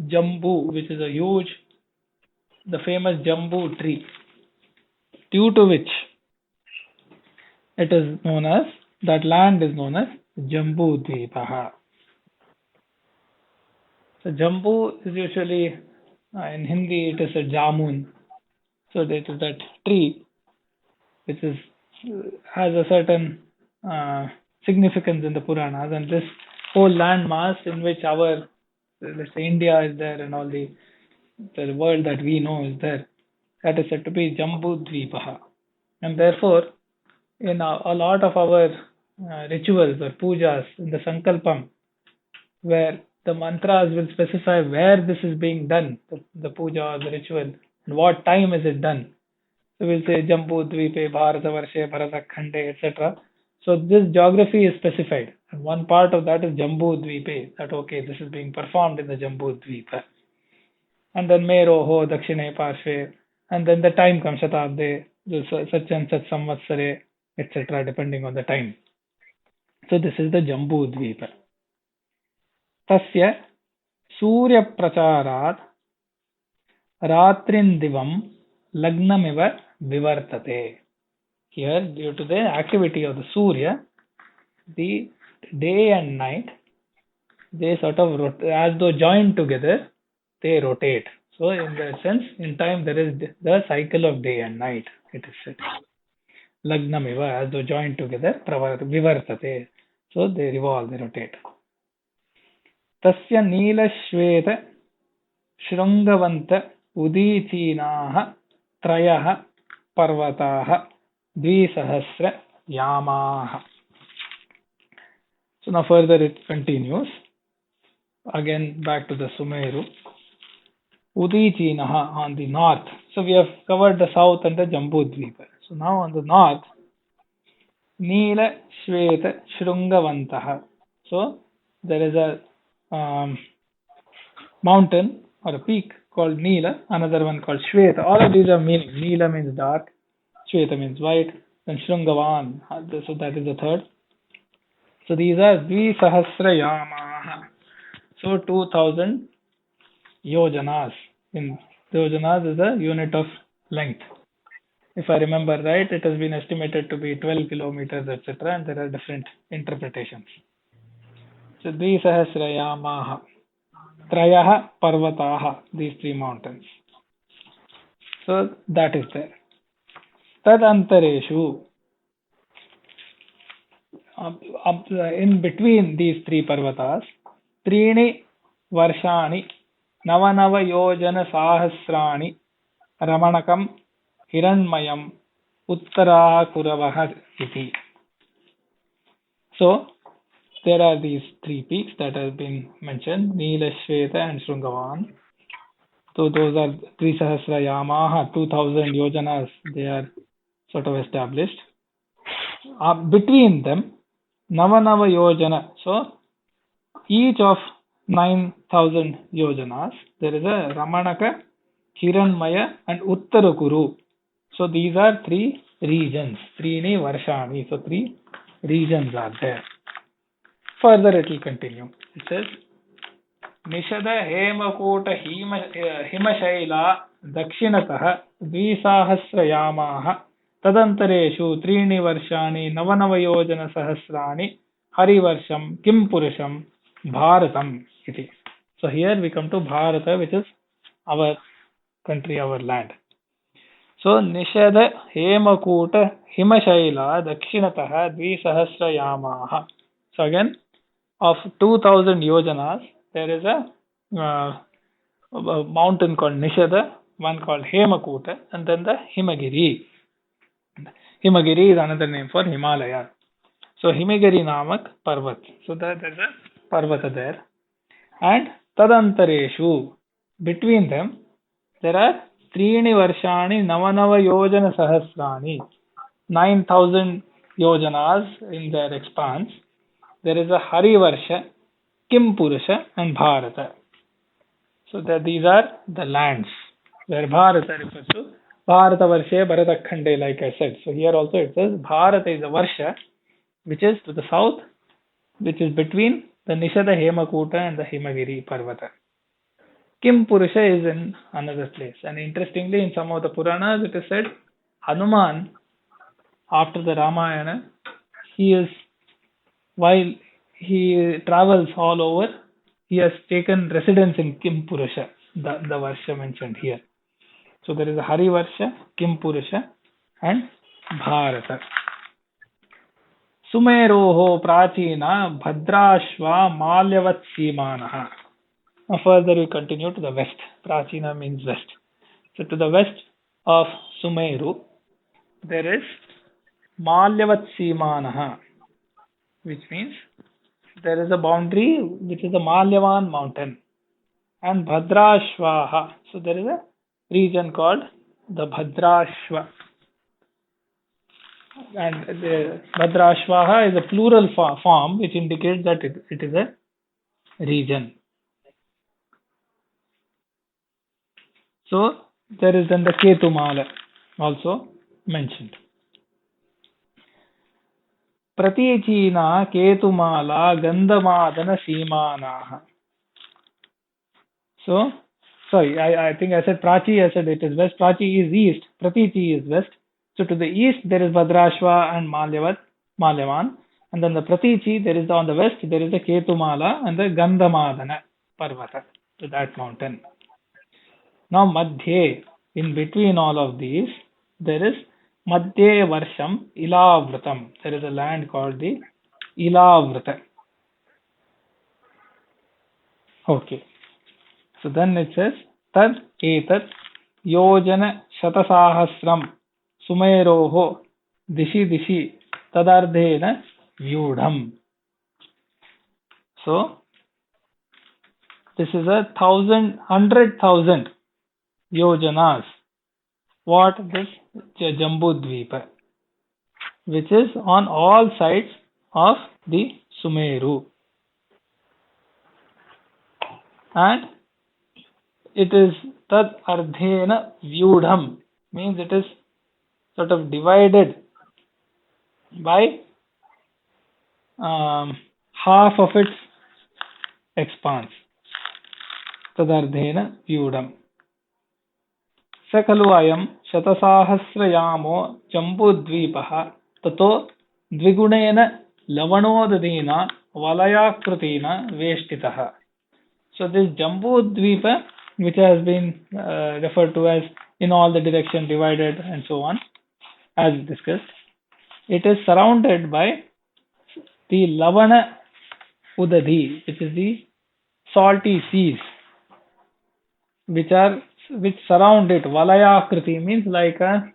Jambu, which is the famous Jambu tree, due to which that land is known as Jambudvipa. So Jambu is usually, in Hindi it is a jamun. So it is that tree which has a certain significance in the Puranas, and this whole landmass in which let's say India is there and all the world that we know is there, that is said to be Jambudvipa. And therefore, in a lot of our rituals or pujas, in the Sankalpam, where the mantras will specify where this is being done, the puja or the ritual, and what time is it done. So we'll say Jambudvipe, Bharatavarshe, Bharatakhande, etc. So this geography is specified, and one part of that is Jambudvipe, that okay, this is being performed in the Jambudvipa. And then Meroho, Dakshine Parshve, and then the time comes, Shatabde, such and such Samvatsare, etc., depending on the time. So this is the Jambudvipa. Tasya Surya Pracharat Ratrindivam Lagnamiva Vivartate. Here, due to the activity of the Surya, the day and night, they sort of as though joined together, they rotate. So in that sense, in time there is the cycle of day and night, it is said. Lagnamiva, as though joined together, Vivartate. So they revolve, they rotate. Tasya Neela Shveta Shrungavanta Udicinaha Trayaha Parvataha Dvisahasra Yamaha. So now further it continues. Again back to the Sumeru. Udicinaha on the north. So we have covered the south and the Jambudvipa. So now on the north, Neela Shveta Shrungavantaha. So there is a mountain or a peak called Neela, another one called Shveta. All of these are meaning. Neela means dark, Shveta means white, and Shrungavan, so that is the third. So these are Dvisahasra Yamaha. So 2000 yojanas. In yojanas is a unit of length. If I remember right, it has been estimated to be 12 kilometers, etc. And there are different interpretations. So Dvisahasrayamaha, Trayah Parvataha, these three mountains. So that is there. Tad Antareshu, in between these three parvatas, Trini Varshani, Navanava Yojana Sahasrani, Ramanakam, Hiranmayam, Uttara Kuravah iti. So there are these three peaks that have been mentioned, Nilashweta and Shrungavan. So those are Trisahasrayamaha, 2000 yojanas, they are sort of established. Between them, Navanava Yojana. So each of 9,000 yojanas, there is a Ramanaka, Hiranmaya and Uttarakuru. So these are three regions, Trini Varshani. So three regions are there. Further it will continue. It says, Nishada Hemakota Himashaila Dakshinatah Dvisahasrayamaha Tadantareshu Trini Varshani Navanavayojana Sahasrani Harivarsham Kim Purusham Bharatam iti. So here we come to Bharata, which is our country, our land. So Nishada Hemakuta Himashaila Dakshinatah Dvisahasrayamaha. So again, of 2000 yojanas, there is a mountain called Nishada, one called Hemakuta, and then the Himagiri. Himagiri is another name for Himalaya. So Himagiri Namak Parvat. So there is a Parvata there. And Tadantareshu, between them, there are Trini Varshani Navanava Yojana Sahasrani, 9,000 yojanas in their expanse. There is a Harivarsha, Kim Purusha and Bharata. So that these are the lands where Bharata refers to. Bharata Varshe, Bharata Khande, like I said. So here also it says Bharata is a Varsha, which is to the south, which is between the Nishada Hemakuta and the Himagiri Parvata. Kim Purusha is in another place. And interestingly, in some of the Puranas, it is said Hanuman, after the Ramayana, while he travels all over, he has taken residence in Kim Purusha, the Varsha mentioned here. So there is a Hari Varsha, Kim Purusha, and Bharata. Sumeroho Prachina Bhadrashva Malyavat Simanaha. Now further we continue to the west. Prachina means west. So to the west of Sumeru, there is Malyavat Simanaha, which means there is a boundary which is the Malyavan mountain, and Bhadrashvaha. So there is a region called the Bhadrashva, and the Bhadrashvaha is a plural form which indicates that it is a region. So there is then the Ketumala also mentioned. Praticina Ketumala Gandhamadana Simanaha. So, sorry, I think I said Prachi, I said it is west. Prachi is east, Pratichi is west. So to the east there is Bhadrashva and Malyavan. And then the Pratichi, there is on the west, there is the Ketumala and the Gandhamadana Parvata, to that mountain. Now Madhye, in between all of these, there is Madhye Varsham Ilavratam. There is a land called the Ilavrata. Okay. So then it says, Tad etat yojana shatasahasram sumeroho dishi dishi tadardhena vyudham. So this is 100,000 yojanas. What? This Jambudvipa, which is on all sides of the Sumeru. And it is tad ardhena vyudham, means it is sort of divided by half of its expanse. Tad ardhena vyudham. स खलु अयं शतसाहस्रयामो जम्बूद्वीपः ततो द्विगुणेन लवणोदधेन वलयाकृतेन वेष्टितः. So this Jambudvipa, which has been referred to as in all the direction divided and so on, as discussed, it is surrounded by the Lavana Udadhi, which is the salty seas, which surround it. Valayakriti means like a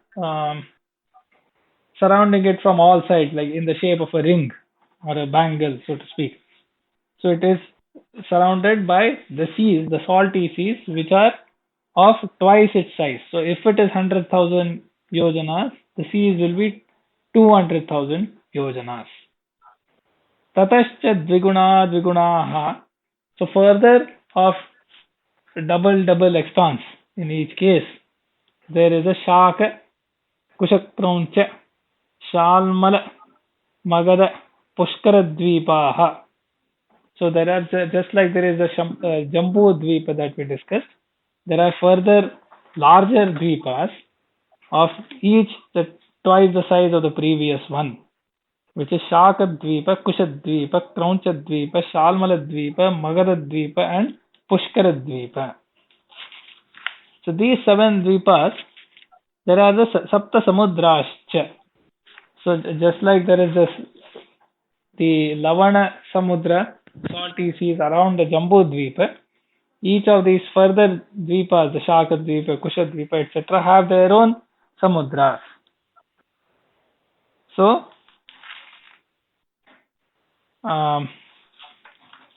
surrounding it from all sides, like in the shape of a ring or a bangle, so to speak. So it is surrounded by the seas, the salty seas, which are of twice its size. So if it is 100,000 yojanas, the seas will be 200,000 yojanas. Tatascha dvigunaha. So further of double expanse in each case, there is a Shaka, Kushakrauncha, Shalmala, Magada, Pushkaradvipaha. So there are, just like there is a Jambudvipa that we discussed, there are further larger dvipas of each twice the size of the previous one, which is Shakadvipa, Kushadvipa, Kraunchadvipa, Shalmaladvipa, Magadadvipa and Pushkaradvipa. So these 7 dvipas, there are the Sapta Samudrascha. So just like there is the Lavana Samudra, salty seas around the Jambudvipa, each of these further dvipas, the Shakadvipa, Kushadvipa, etc., have their own samudras. So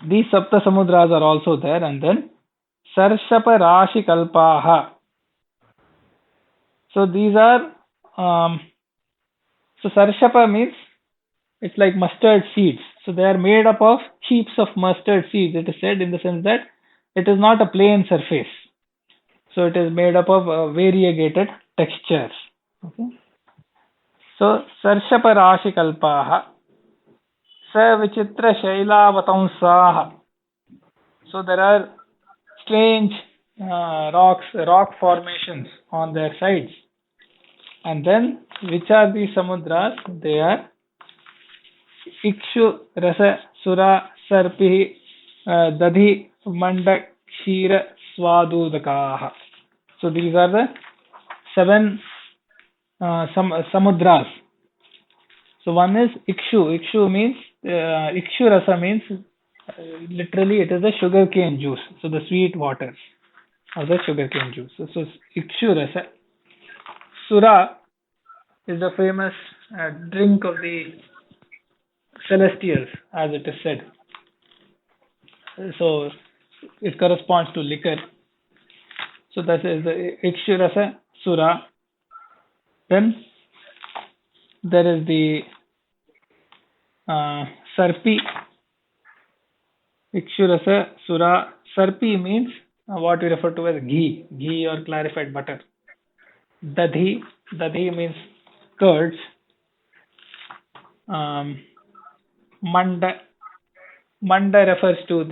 these Sapta Samudras are also there. And then Sarshapa Rashi Kalpaha. So these are so Sarshapa means it's like mustard seeds. So they are made up of heaps of mustard seeds, it is said, in the sense that it is not a plain surface. So it is made up of variegated textures. Okay. So Sarshapa Rashi Kalpaha. Sa Vichitra Shailavatamsaha. So there are strange rock formations on their sides. And then, which are these samudras? They are Ikshu, Rasa, Sura, Sarpi, Dadhi, Manda, Kshira, Swadudakaha. So these are the 7 samudras. So one is Ikshu. Ikshu means, Ikshu Rasa means, literally it is the sugarcane juice. So the sweet water of the sugarcane juice. So Ikshu Rasa. Sura is the famous drink of the celestials, as it is said. So it corresponds to liquor. So that is the Ikshu Rasa, Sura. Then there is the Sarpi. Ikshu Rasa, Sura. Sarpi means what we refer to as ghee or clarified butter. Dadhi means curds. Manda refers to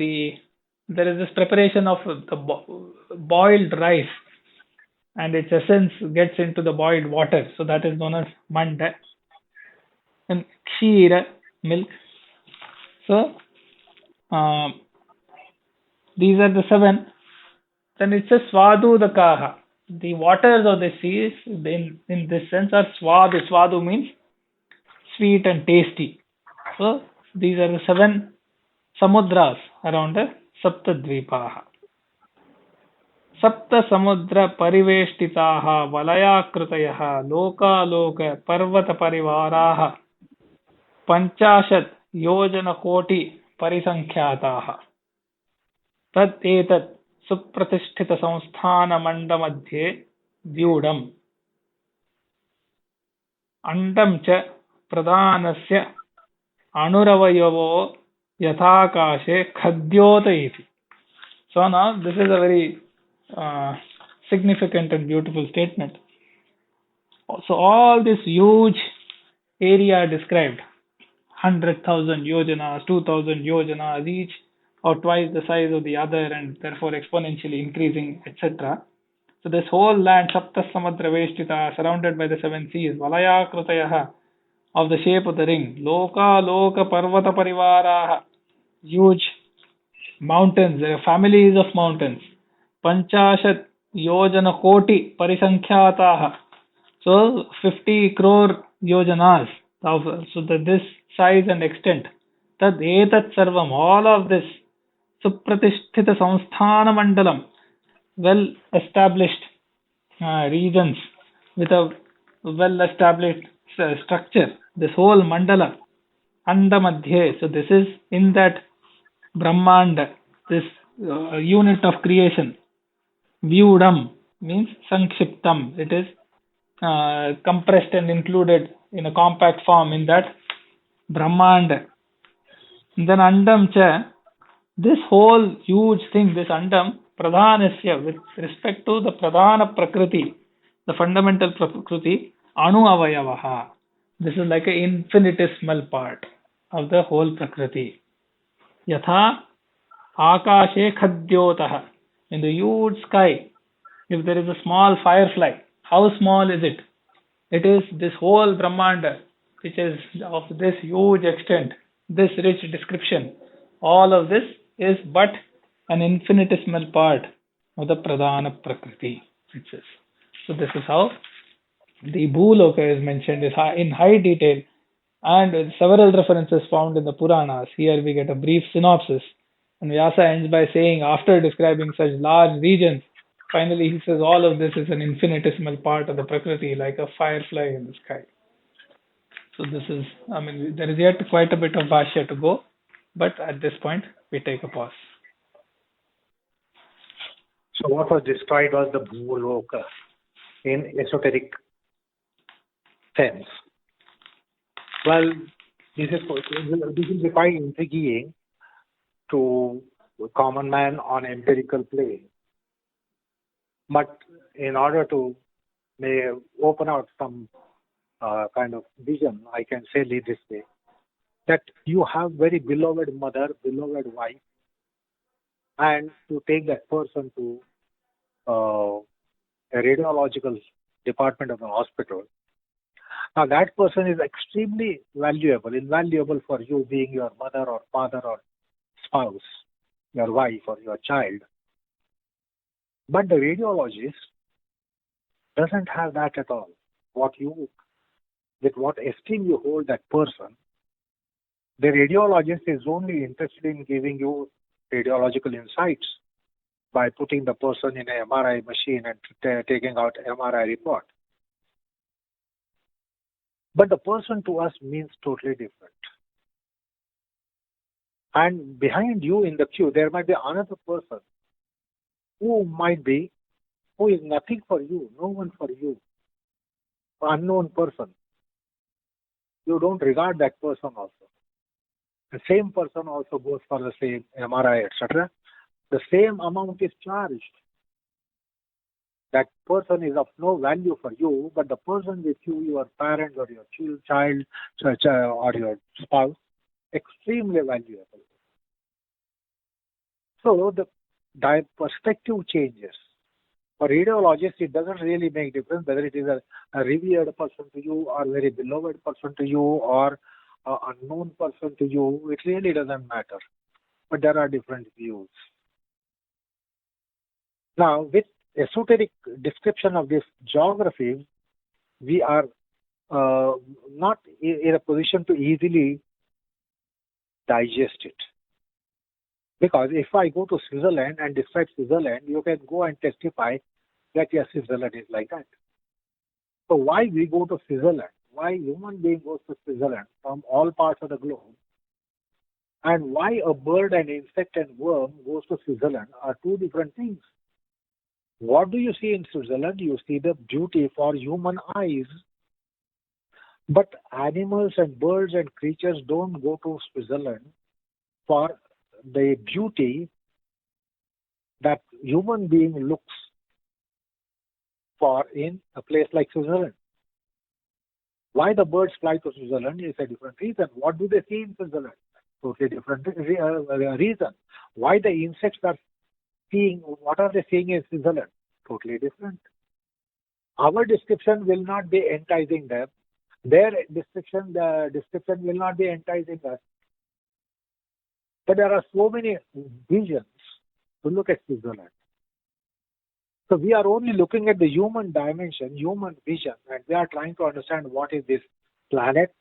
there is this preparation of the boiled rice, and its essence gets into the boiled water. So that is known as Manda. And Kshira, milk. So these are the 7. Then it says Swadudakaha. The waters of the seas, in this sense, are Swadu. Swadu means sweet and tasty. So these are the 7 samudras around the Saptadvipaha. Sapta Samudra Pariveshtitaha Valayakritayaha Lokaloka Parvata Parivaraha Panchashat Yojana Koti Parisankhyaataha Tad Etat Supratishthita Samsthana Mandamadhye Vyudam Andam Cha Pradhanasya Anuravayavo Yathakashe Khadyota iti. So now this is a very significant and beautiful statement. So all this huge area described, 100,000 yojanas, 2,000 yojanas, each or twice the size of the other, and therefore exponentially increasing, etc. So this whole land, Sapta Samadra Veshtita, surrounded by the seven seas, Valaya Krutayaha, of the shape of the ring, Loka Loka Parvata Parivaraha, huge mountains, there are families of mountains, Panchashat Yojana Koti Parisankhyaataha, so 50 crore yojanas, so that this size and extent, Tad Etat Sarvam, all of this, Supratisthita Samsthana Mandalam, well established regions with a well established structure, this whole mandala, Andamadhye, so this is in that Brahmanda, this unit of creation. Vyudam means Sankshiptam, it is compressed and included in a compact form in that Brahmanda. Then Andam cha, this whole huge thing, this Andam, Pradhanasya, with respect to the Pradhana Prakriti, the fundamental Prakriti, Anu Avayavaha. This is like an infinitesimal part of the whole Prakriti. Yatha Akashe Khadyotaha. In the huge sky, if there is a small firefly, how small is it? It is this whole Brahmanda, which is of this huge extent, this rich description. All of this is but an infinitesimal part of the Pradhana Prakriti, it says. So this is how the Bhuloka is mentioned in high detail, and with several references found in the Puranas. Here we get a brief synopsis, and Vyasa ends by saying, after describing such large regions, finally he says all of this is an infinitesimal part of the Prakriti, like a firefly in the sky. So this is, there is yet quite a bit of Bhashya to go, but at this point we take a pause. So what was described was the Bhuloka in esoteric sense. Well, this will be quite intriguing to a common man on empirical plane. But in order to open out some kind of vision, I can say it this way, that you have very beloved mother, beloved wife, and to take that person to a radiological department of the hospital. Now that person is extremely invaluable for you, being your mother or father or spouse, your wife or your child. But the radiologist doesn't have that at all. With what esteem you hold that person, the radiologist is only interested in giving you radiological insights by putting the person in an MRI machine and taking out MRI report. But the person to us means totally different. And behind you in the queue, there might be another person who is nothing for you, no one for you, unknown person. You don't regard that person also. The same person also goes for the same MRI, etc. The same amount is charged. That person is of no value for you, but the person with you, your parents or your child or your spouse, extremely valuable. So the perspective changes. For radiologists, it doesn't really make difference whether it is a revered person to you or very beloved person to you or an unknown person to you. It really doesn't matter. But there are different views. Now, with esoteric description of this geography, we are not in a position to easily digest it. Because if I go to Switzerland and describe Switzerland, you can go and testify that yes, Switzerland is like that. So why we go to Switzerland? Why human being goes to Switzerland from all parts of the globe? And why a bird and insect and worm goes to Switzerland are two different things. What do you see in Switzerland? You see the beauty for human eyes. But animals and birds and creatures don't go to Switzerland for the beauty that human being looks for in a place like Switzerland. Why the birds fly to Switzerland is a different reason. What do they see in Switzerland? Totally different reason. Why the insects are seeing, what are they seeing in Switzerland? totally different. Our description will not be enticing them. Their description, the description will not be enticing us. But there are so many visions to look at Switzerland. So we are only looking at the human dimension, human vision, and we are trying to understand what is this planet,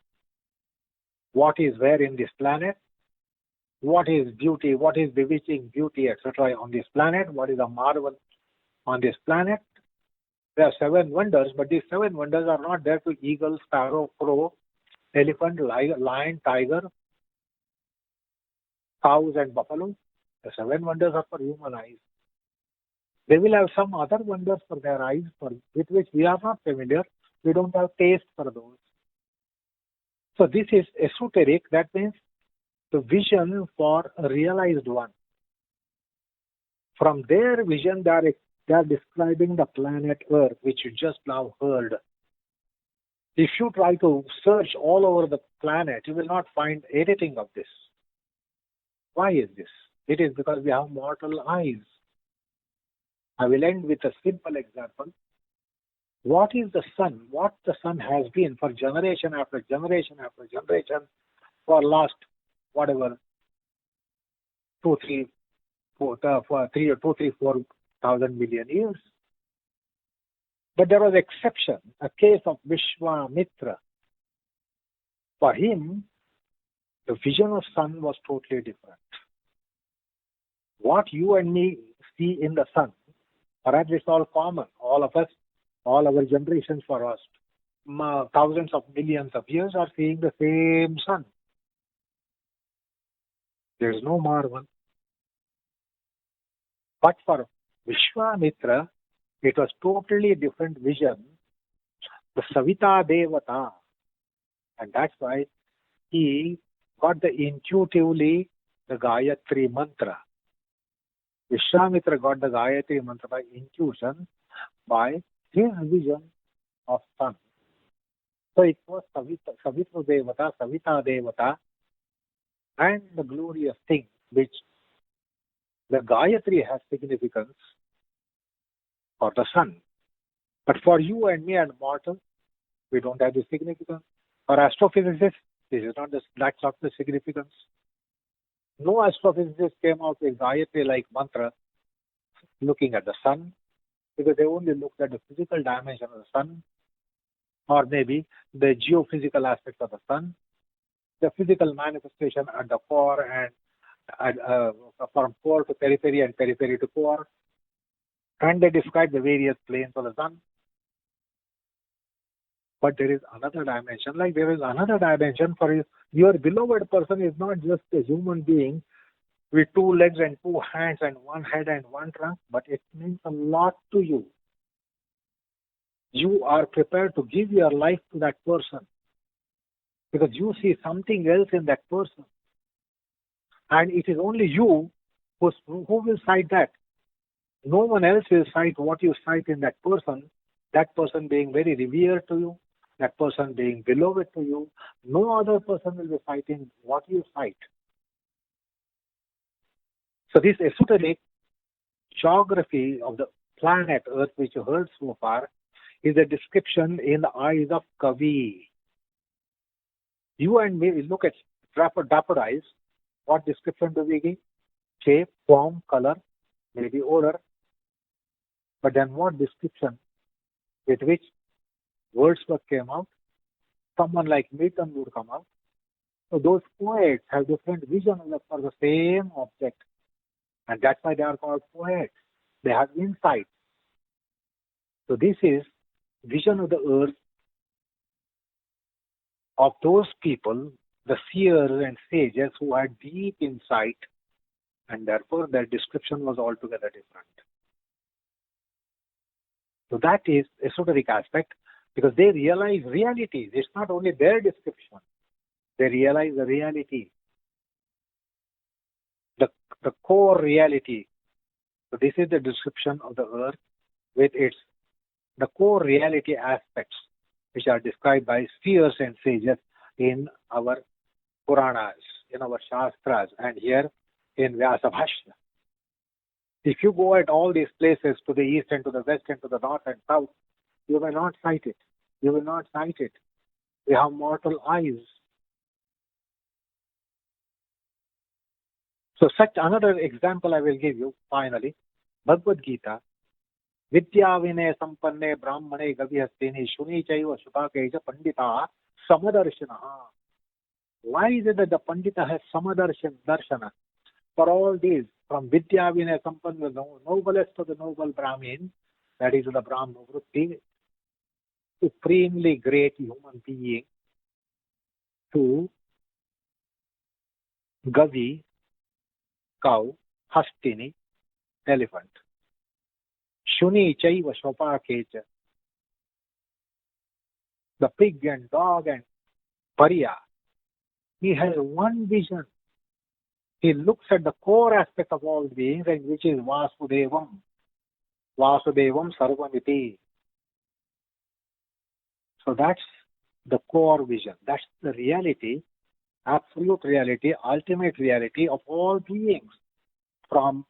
what is where in this planet, what is beauty, what is bewitching beauty, etc. on this planet, what is a marvel on this planet. There are 7 wonders, but these 7 wonders are not there to eagle, sparrow, crow, elephant, lion, tiger, cows and buffalo. The 7 wonders are for human eyes. They will have some other wonders for their eyes with which we are not familiar. We don't have taste for those. So this is esoteric. That means the vision for a realized one. From their vision, they are describing the planet Earth, which you just now heard. If you try to search all over the planet, you will not find anything of this. Why is this? It is because we have mortal eyes. I will end with a simple example. What is the sun? What the sun has been for generation after generation after generation for last, whatever, 4,000 million years. But there was exception, a case of Vishwamitra. For him, the vision of sun was totally different. What you and me see in the sun, perhaps it's all common. All of us, all our generations for us, thousands of millions of years are seeing the same sun. There is no marvel. But for Vishwamitra, it was totally different vision. The Savita Devata. And that's why he got intuitively the Gayatri mantra. Vishwamitra got the Gayatri mantra by intuition, by his vision of sun. So it was Savitra Devata, Savita Devata, and the glorious thing which the Gayatri has significance for the sun. But for you and me and mortal, we don't have the significance. For astrophysicists, this is not that's not the significance. No astrophysicist came out with Gayatri-like mantra looking at the sun, because they only looked at the physical dimension of the sun, or maybe the geophysical aspects of the sun, the physical manifestation at the core and from core to periphery and periphery to core, and they describe the various planes of the sun. But there is another dimension, like there is another dimension for you. Your beloved person is not just a human being with 2 legs and 2 hands and 1 head and 1 trunk, but it means a lot to you. You are prepared to give your life to that person because you see something else in that person. And it is only you who will cite that. No one else will cite what you cite in that person being very revered to you, that person being beloved to you. No other person will be citing what you cite. So this esoteric geography of the planet Earth, which you heard so far, is a description in the eyes of Kavi. You and me look at dapper eyes. What description do we give? Shape, form, color, maybe odor. But then what description with which Wordsworth came out? Someone like Milton would come out. So those poets have different vision for the same object. And that's why they are called poets. They have insight. So this is vision of the earth of those people, the seers and sages who had deep insight, and therefore their description was altogether different. So that is esoteric aspect, because they realize realities. It's not only their description. They realize the reality, the core reality. So this is the description of the earth with the core reality aspects, which are described by seers and sages in our Puranas, in our Shastras, and here in Vyasa Bhashya. If you go at all these places, to the east and to the west and to the north and south, you will not sight it. You will not sight it. We have mortal eyes. So such another example I will give you finally. Bhagavad Gita. Vidya vinay sampanne brahmane gavihastini shuni chaiva shutake ja pandita samadarshana. Why is it that the pandita has samadarshana? For all these, from Vidya vinay sampanne, the noblest to the noble Brahmin, that is the Brahma Vritti, supremely great human being, to Gavi, cow, Hastini, elephant, Shuni Chaiva Shopakecha, the pig and dog and Pariya. He has one vision. He looks at the core aspect of all beings, and which is Vasudevam. Vasudevam Sarvamiti. So that's the core vision. That's the reality, absolute reality, ultimate reality of all beings. From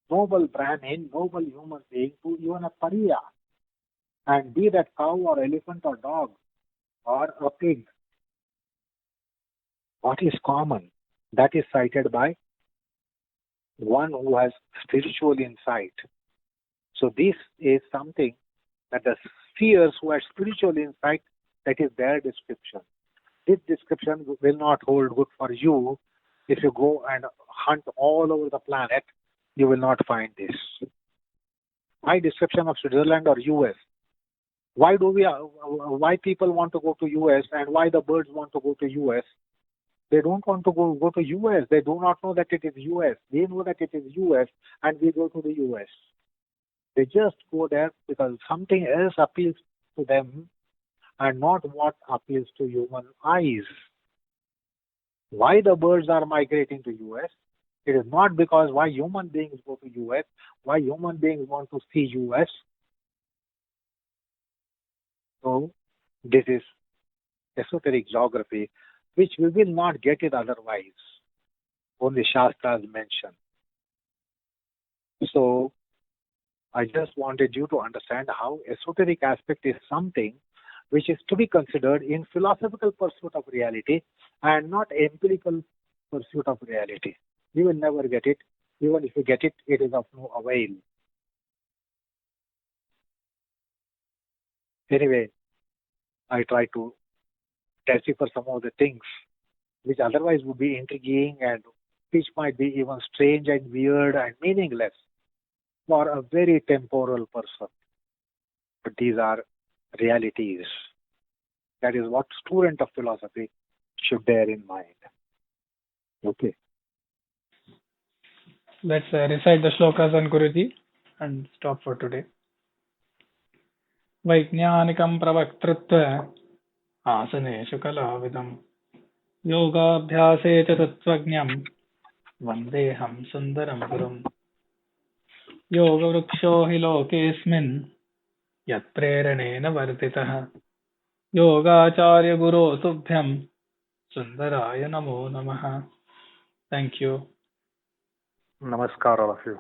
noble Brahmin, noble human being, to even a Pariya. And be that cow or elephant or dog or a pig. What is common? That is cited by one who has spiritual insight. So this is something that the seers who have spiritual insight, that is their description. This description will not hold good for you. If you go and hunt all over the planet, you will not find this. My description of Switzerland or US. Why people want to go to US and why the birds want to go to US? They don't want to go to US. They do not know that it is US. They know that it is US and we go to the US. They just go there because something else appeals to them and not what appeals to human eyes. Why the birds are migrating to US? It is not because why human beings go to US, why human beings want to see US. So this is esoteric geography, which we will not get it otherwise. Only Shastras mention. So I just wanted you to understand how esoteric aspect is something which is to be considered in philosophical pursuit of reality and not empirical pursuit of reality. You will never get it. Even if you get it, it is of no avail. Anyway, I try to decipher some of the things which otherwise would be intriguing and which might be even strange and weird and meaningless for a very temporal person. But these are realities. That is what student of philosophy should bear in mind. Okay. Let's recite the shlokas on Guruji and stop for today. Vajñānikam pravaktrutva asaneshu kalavidam yogabhyase cha tattvajñam vandeham sundaram gurum yoga vruksho hi lokesmin yat preranena vartitah yogacharya guru tubhyam sundaraya namo namaha. Thank you. Namaskar all of you.